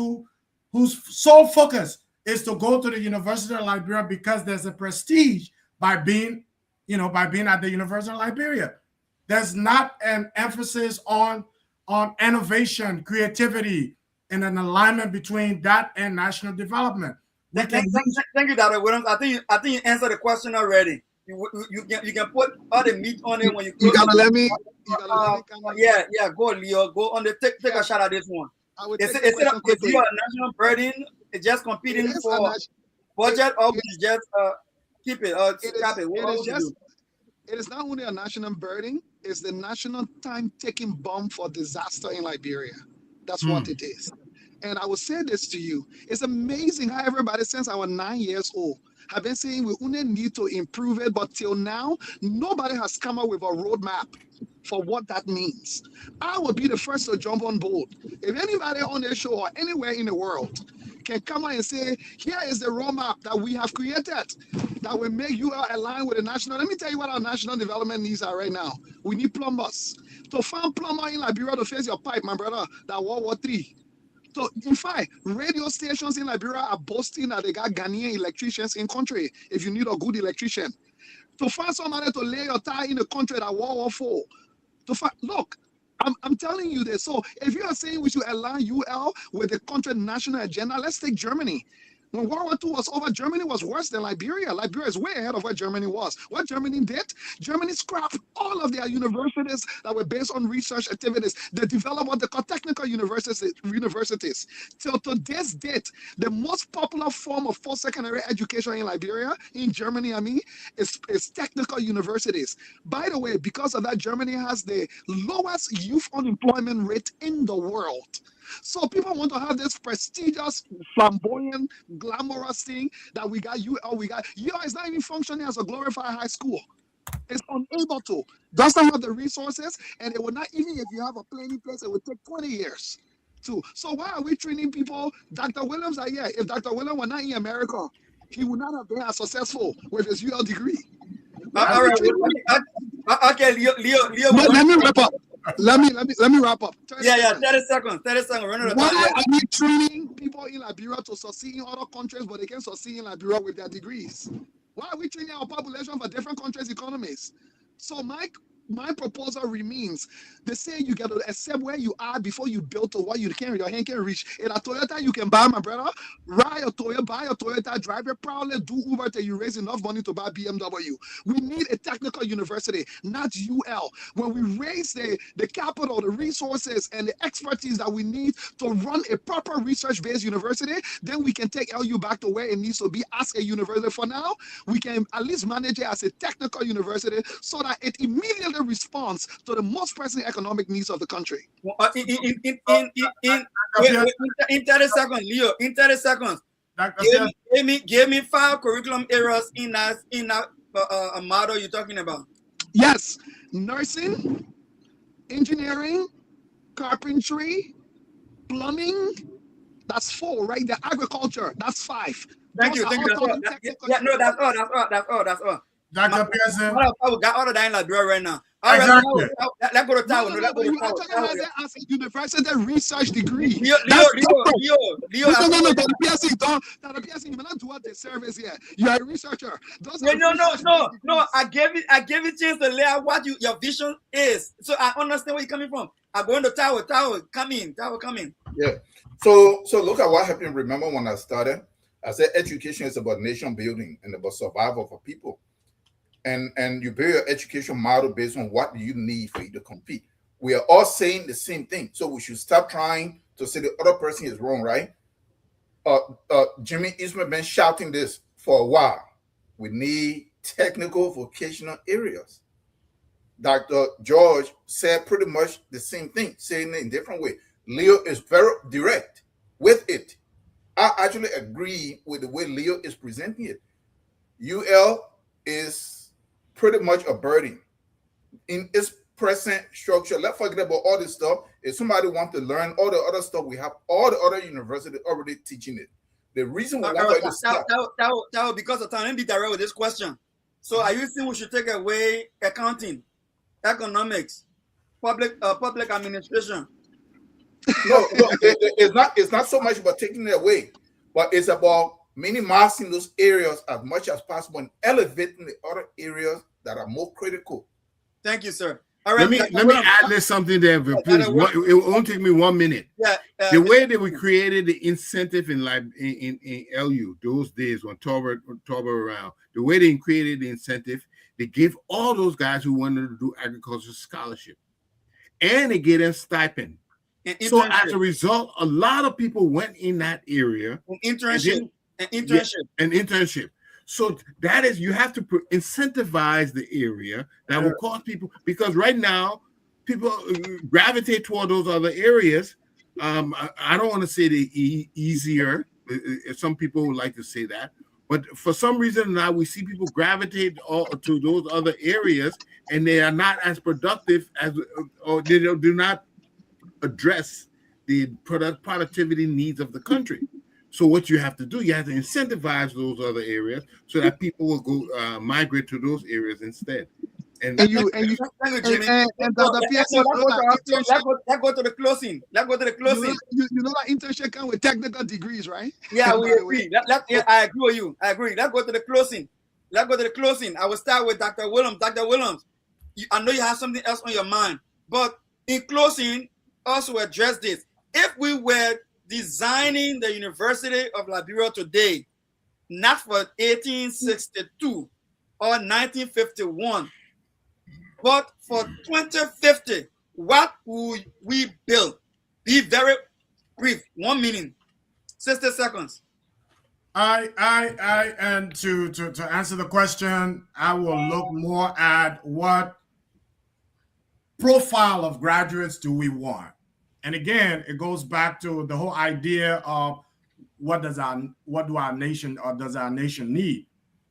[SPEAKER 3] whose sole focus is to go to the University of Liberia because there's a prestige by being at the University of Liberia. There's not an emphasis on innovation, creativity, and an alignment between that and national development.
[SPEAKER 2] Thank you, Dr. Williams. I think you answered the question already. You can put all the meat on it when you.
[SPEAKER 4] You gotta let me.
[SPEAKER 2] Yeah. Go, Leo. Go on take a shot at this one. Is it a national burden? It's just competing for. budget or we just keep it or
[SPEAKER 4] It is,
[SPEAKER 2] scrap it? What
[SPEAKER 4] it is
[SPEAKER 2] would you
[SPEAKER 4] just
[SPEAKER 2] do?
[SPEAKER 4] it is not only a national burden, it's the national time-taking bomb for disaster in Liberia. That's what it is. And I will say this to you. It's amazing how everybody since I was 9 years old have been saying we only need to improve it, but till now, nobody has come up with a roadmap for what that means. I will be the first to jump on board. If anybody on this show or anywhere in the world can come out and say, here is the roadmap that we have created that will make you align with the national. Let me tell you what our national development needs are right now. We need plumbers. To find plumber in Liberia to fix your pipe, my brother, that World War III. So in fact, radio stations in Liberia are boasting that they got Ghanaian electricians in country if you need a good electrician. To find somebody to lay your tie in the country that World War IV. To find, look, I'm telling you this. So if you are saying we should align UL with the country national agenda, let's take Germany. When World War II was over, Germany was worse than Liberia. Liberia is way ahead of where Germany was. What Germany did, Germany scrapped all of their universities that were based on research activities. They developed what they call technical universities. Till to this date, the most popular form of post-secondary education in Liberia, in Germany, is technical universities. By the way, because of that, Germany has the lowest youth unemployment rate in the world. So people want to have this prestigious, flamboyant, glamorous thing that we got UL. UL is not even functioning as a glorified high school. It's unable to. Doesn't have the resources, and it will not, even if you have a planning place, it will take 20 years too. So why are we training people? Dr. Williams, if Dr. Williams were not in America, he would not have been as successful with his UL degree.
[SPEAKER 2] All right. Okay, Leo.
[SPEAKER 4] Let me wrap up. Let me wrap up.
[SPEAKER 2] 30 seconds. 30 seconds. Run out of time.
[SPEAKER 4] Why are we training people in Liberia to succeed in other countries, but they can succeed in Liberia with their degrees? Why are we training our population for different countries' economies? So my proposal remains. They say you got to accept where you are before you build to what your hand can reach. In a Toyota, you can buy, my brother, buy a Toyota, drive it proudly, do Uber till you raise enough money to buy BMW. We need a technical university, not UL. When we raise the capital, the resources, and the expertise that we need to run a proper research-based university, then we can take LU back to where it needs to be as a university. For now, we can at least manage it as a technical university so that it immediately responds to the most pressing economic needs of the country.
[SPEAKER 2] In 30 seconds, Leo. In 30 seconds, give me 5 curriculum areas in that model you're talking about.
[SPEAKER 4] Yes, nursing, engineering, carpentry, plumbing. That's 4, right? The agriculture. That's 5.
[SPEAKER 2] Thank you. That's all.
[SPEAKER 3] Dr. Pearson.
[SPEAKER 2] I got all of that in Liberia right now. All right,
[SPEAKER 3] Exactly.
[SPEAKER 2] let's go to tower.
[SPEAKER 4] You are talking about that as a university research degree.
[SPEAKER 2] Leo.
[SPEAKER 4] No, Dr. Pearson, you may not do what the service here. You are a researcher.
[SPEAKER 2] No. I gave it chance to lay out what your vision is, so I understand where you're coming from. I'm going to tower. Come in.
[SPEAKER 6] Yeah. So look at what happened. Remember when I started? I said education is about nation building and about survival for people. And you build your education model based on what you need for you to compete. We are all saying the same thing. So we should stop trying to say the other person is wrong, right? Jimmy Eastman been shouting this for a while. We need technical vocational areas. Dr. George said pretty much the same thing, saying it in a different way. Leo is very direct with it. I actually agree with the way Leo is presenting it. UL is pretty much a burden in its present structure. Let's forget about all this stuff. If somebody wants to learn all the other stuff, we have all the other universities already teaching it. The reason we're not going to stop.
[SPEAKER 2] Because of time, let me be direct with this question. So are you saying we should take away accounting, economics, public administration?
[SPEAKER 6] No, it's not so much about taking it away, but it's about minimizing those areas as much as possible and elevating the other areas that are more critical.
[SPEAKER 2] Thank you, sir. All right,
[SPEAKER 5] let me add this something there, please. It won't take me 1 minute. The way that we created the incentive in LU those days when Torber around, the way they created the incentive, they gave all those guys who wanted to do agriculture scholarship, and they gave them stipend. So as a result, a lot of people went in that area.
[SPEAKER 2] Internship. An internship.
[SPEAKER 5] An internship. So that is, you have to incentivize the area that will cause people, because right now people gravitate toward those other areas. I don't want to say the easier. Some people would like to say that, but for some reason now we see people gravitate to those other areas, and they are not as productive as, or they do not address the productivity needs of the country. So what you have to do, you have to incentivize those other areas so that people will go migrate to those areas instead. And
[SPEAKER 2] Thank you,
[SPEAKER 4] Dr. Pierce,
[SPEAKER 2] let's go to the closing. Let's go to the closing.
[SPEAKER 4] You know that internship come with technical degrees, right?
[SPEAKER 2] Yeah, we agree. I agree with you. I agree. Let's go to the closing. I will start with Dr. Williams. Dr. Williams, I know you have something else on your mind, but in closing, also address this. If we were designing the University of Liberia today, not for 1862 or 1951, but for 2050, what would we build? Be very brief. 1 minute, 60 seconds.
[SPEAKER 3] And to answer the question, I will look more at what profile of graduates do we want. And again, it goes back to the whole idea of what does our nation need?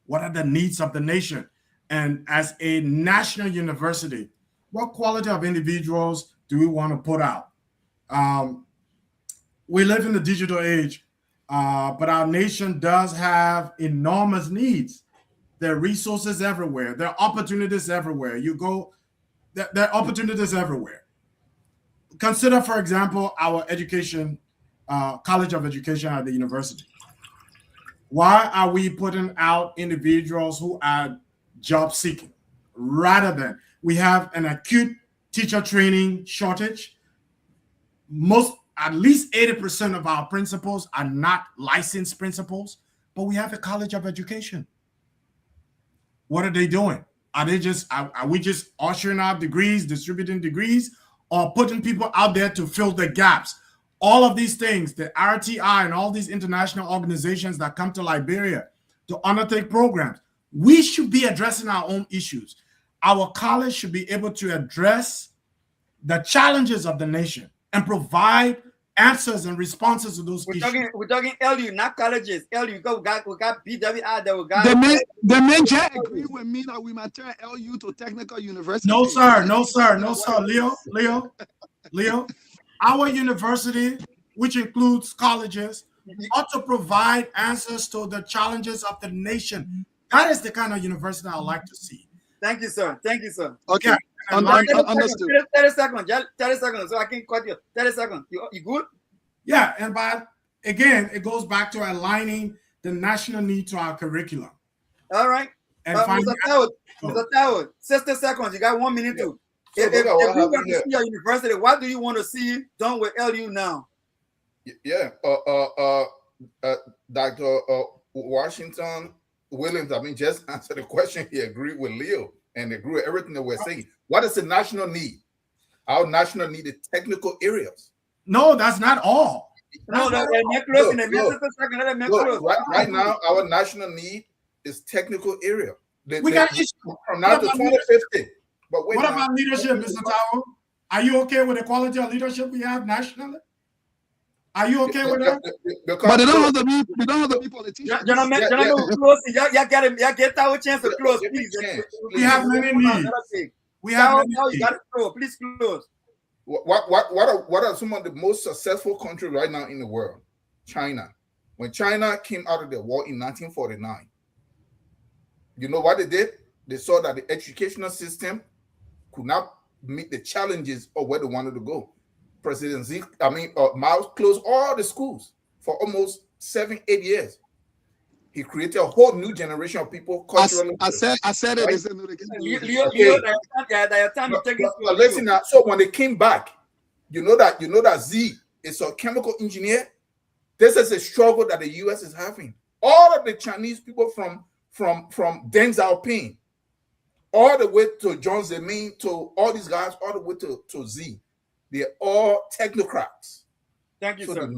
[SPEAKER 3] What are the needs of the nation? And as a national university, what quality of individuals do we want to put out? We live in the digital age, but our nation does have enormous needs. There are resources everywhere. There are opportunities everywhere. You go, there are opportunities everywhere. Consider, for example, our education, College of Education at the university. Why are we putting out individuals who are job seeking rather than we have an acute teacher training shortage? At least 80% of our principals are not licensed principals, but we have a College of Education. What are they doing? Are we just ushering out degrees, distributing degrees, or putting people out there to fill the gaps? All of these things, the RTI and all these international organizations that come to Liberia to undertake programs, we should be addressing our own issues. Our college should be able to address the challenges of the nation and provide answers and responses to those issues.
[SPEAKER 2] We're talking LU, not colleges. LU, we got BWI there.
[SPEAKER 4] The men just agree with me that we might turn LU to technical university.
[SPEAKER 3] No, sir. Leo, our university, which includes colleges, ought to provide answers to the challenges of the nation. That is the kind of university I would like to see.
[SPEAKER 2] Thank you, sir.
[SPEAKER 4] Okay.
[SPEAKER 2] Yeah.
[SPEAKER 4] Understood.
[SPEAKER 2] 30 seconds. 30 seconds. So I can cut you. 30 seconds. You good?
[SPEAKER 3] Yeah, and but again, it goes back to aligning the national need to our curriculum.
[SPEAKER 2] All right.
[SPEAKER 3] And
[SPEAKER 2] Mr. Toward, 60 seconds. You got 1 minute to. If you want to see your university, what do you want to see done with LU now?
[SPEAKER 6] Yeah. Dr. Washington Williams, just answer the question. He agreed with Leo and agreed with everything that we're saying. What is the national need? Our national need is technical areas.
[SPEAKER 3] No, that's not all.
[SPEAKER 2] Right
[SPEAKER 6] now, our national need is technical area.
[SPEAKER 3] We got issues
[SPEAKER 6] from now to 2050. But
[SPEAKER 3] what about leadership, Mr. Tao? Are you okay with the quality of leadership we have nationally? Are you okay with that?
[SPEAKER 4] But they don't have the be politicians.
[SPEAKER 2] Gentlemen, close. Y'all get our chance to close, please.
[SPEAKER 3] We have many needs. We have
[SPEAKER 2] you got to close. Please close.
[SPEAKER 6] What are some of the most successful countries right now in the world? China. When China came out of the war in 1949, you know what they did? They saw that the educational system could not meet the challenges of where they wanted to go. President Mao closed all the schools for almost 7-8 years. He created a whole new generation of people.
[SPEAKER 4] I said it.
[SPEAKER 6] Listen now. So when they came back, you know that Z is a chemical engineer. This is a struggle that the U.S. is having. All of the Chinese people from Deng Xiaoping, all the way to Jiang Zemin, to all these guys, all the way to Z, they're all technocrats.
[SPEAKER 2] Thank you, sir.
[SPEAKER 6] So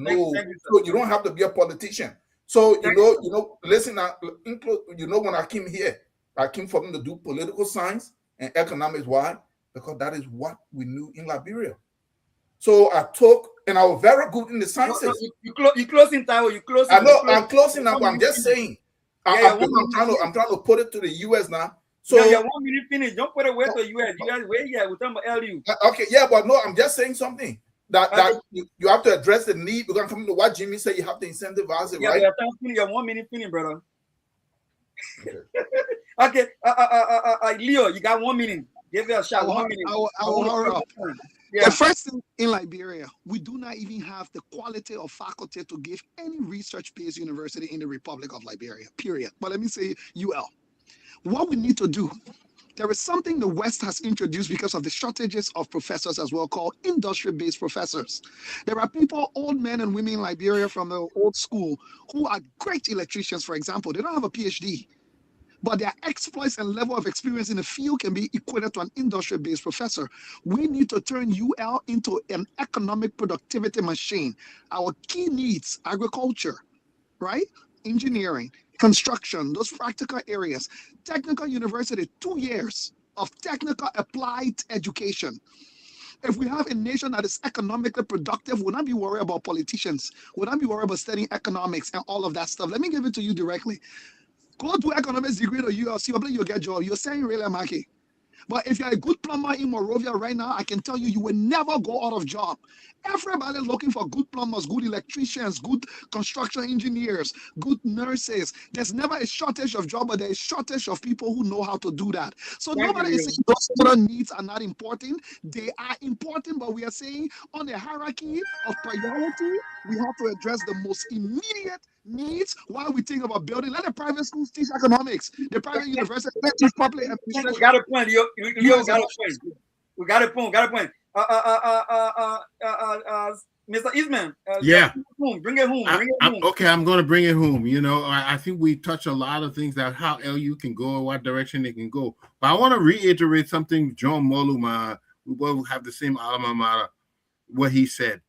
[SPEAKER 6] you don't have to be a politician. So listen. When I came here, I came for them to do political science and economics. Why? Because that is what we knew in Liberia. So I took, and I was very good in the sciences.
[SPEAKER 2] You closing, Tao. You closing.
[SPEAKER 6] I know I'm closing now, but I'm just saying. I'm trying to put it to the US now. So
[SPEAKER 2] yeah, 1 minute finish. Don't put it away to US. US, where we're talking about LU.
[SPEAKER 6] Okay, yeah, but no, I'm just saying something that you have to address the need. We're gonna come to what Jimmy said. You have to incentivize it, right?
[SPEAKER 2] Yeah, 1 minute finish, brother. Okay, Leo, you got 1 minute. Give it a shot. 1 minute.
[SPEAKER 4] I will hurry up.
[SPEAKER 2] Yeah.
[SPEAKER 4] The first thing in Liberia, we do not even have the quality of faculty to give any research-based university in the Republic of Liberia, period. But let me say UL. What we need to do, there is something the West has introduced because of the shortages of professors as well, called industry-based professors. There are people, old men and women in Liberia from the old school, who are great electricians, for example. They don't have a PhD, but their exploits and level of experience in the field can be equated to an industry-based professor. We need to turn UL into an economic productivity machine. Our key needs, agriculture, right? Engineering, construction, those practical areas. Technical university, 2 years of technical applied education. If we have a nation that is economically productive, we'll not be worried about politicians. We'll not be worried about studying economics and all of that stuff. Let me give it to you directly. Go do economics degree to ULC, probably you'll get a job. You're saying really market. But if you're a good plumber in Monrovia right now, I can tell you, you will never go out of job. Everybody looking for good plumbers, good electricians, good construction engineers, good nurses. There's never a shortage of job, but there's a shortage of people who know how to do that. So nobody is saying those other needs are not important. They are important, but we are saying on the hierarchy of priority, we have to address the most immediate needs while we think about building. Let the private schools teach economics. The private university teach public administration.
[SPEAKER 2] We got a point. Leo got a point. We got a point. Mr. Eastman.
[SPEAKER 5] Yeah.
[SPEAKER 2] Bring it home.
[SPEAKER 5] Okay, I'm going to bring it home. I think we touch a lot of things that how LU can go and what direction they can go. But I want to reiterate something John Moluma, we both have the same alma mater, what he said.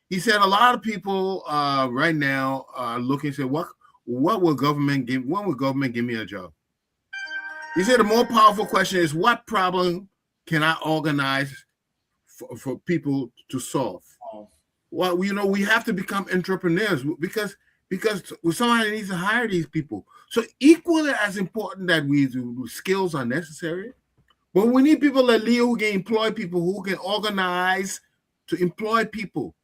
[SPEAKER 5] He said a lot of people right now are looking and say, what will government give? When will government give me a job? He said the more powerful question is, what problem can I organize for people to solve? Well, we have to become entrepreneurs because somebody needs to hire these people. So equally as important that we do, skills are necessary, but we need people like Leo who can employ people, who can organize to employ people.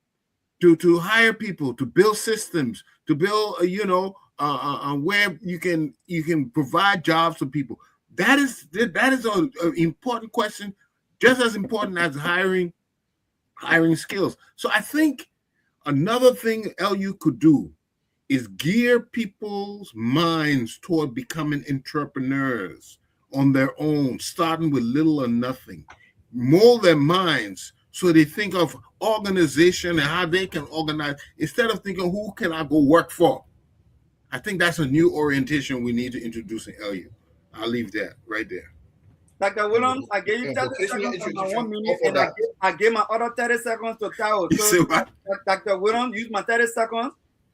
[SPEAKER 5] To hire people, to build systems, to build, where you can provide jobs for people. That is an important question, just as important as hiring skills. So I think another thing LU could do is gear people's minds toward becoming entrepreneurs on their own, starting with little or nothing. Mold their minds so they think of organization and how they can organize instead of thinking, who can I go work for? I think that's a new orientation we need to introduce in LU. I'll leave that right there.
[SPEAKER 2] Dr. Williams, I gave you 30 seconds for my 1 minute, and I gave my other 30 seconds to Tao. So, Dr. Williams, use my 30 seconds.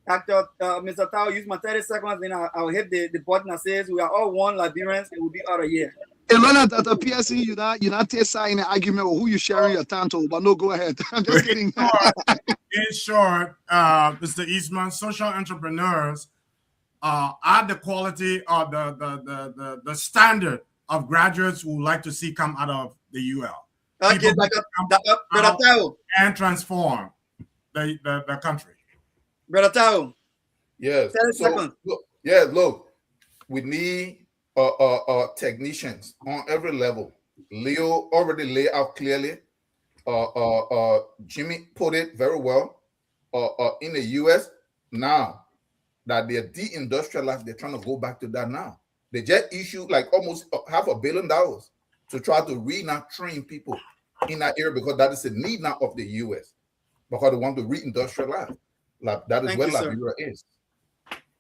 [SPEAKER 2] Mr. Tao, use my 30 seconds, then I'll hit the button that says we are all one Liberians and we'll be out of here.
[SPEAKER 4] You know that at the PSC, you're not taking an argument with who you're sharing your time to, but no, go ahead. I'm just kidding.
[SPEAKER 3] In short, Mr. Eastman, social entrepreneurs are the quality or the standard of graduates who would like to see come out of the UL.
[SPEAKER 2] Okay, Brother Tao.
[SPEAKER 3] And transform the country.
[SPEAKER 2] Brother Tao.
[SPEAKER 6] Yes.
[SPEAKER 2] 30 seconds.
[SPEAKER 6] Look, we need technicians on every level. Leo already laid out clearly. Jimmy put it very well. In the US now that they're deindustrialized, they're trying to go back to that now. They just issued like almost $500 million to try to train people in that area because that is the need now of the US because they want to reindustrialize. Like that is where Liberia is.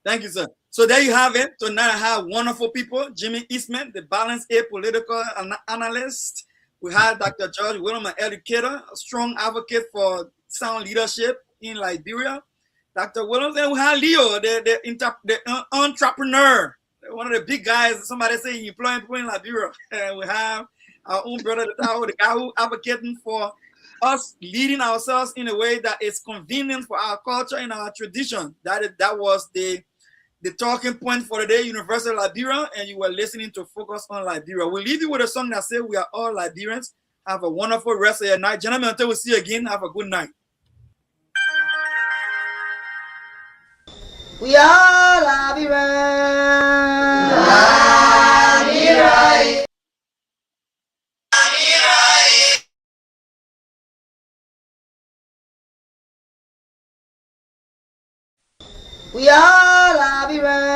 [SPEAKER 2] Thank you, sir. So there you have it. Tonight I have wonderful people. Jimmy Eastman, the Balance A political analyst. We had Dr. George William, an educator, a strong advocate for sound leadership in Liberia. Dr. Williams, and we have Leo, the entrepreneur, one of the big guys. Somebody say he employing people in Liberia. And we have our own brother, the guy who advocating for us leading ourselves in a way that is convenient for our culture and our tradition. That was the talking point for the day, University of Liberia, and you were listening to Focus on Liberia. We'll leave you with a song that says we are all Liberians. Have a wonderful rest of your night. Gentlemen, until we see you again, have a good night.
[SPEAKER 7] We are Liberians. Liberia. We are Liberians.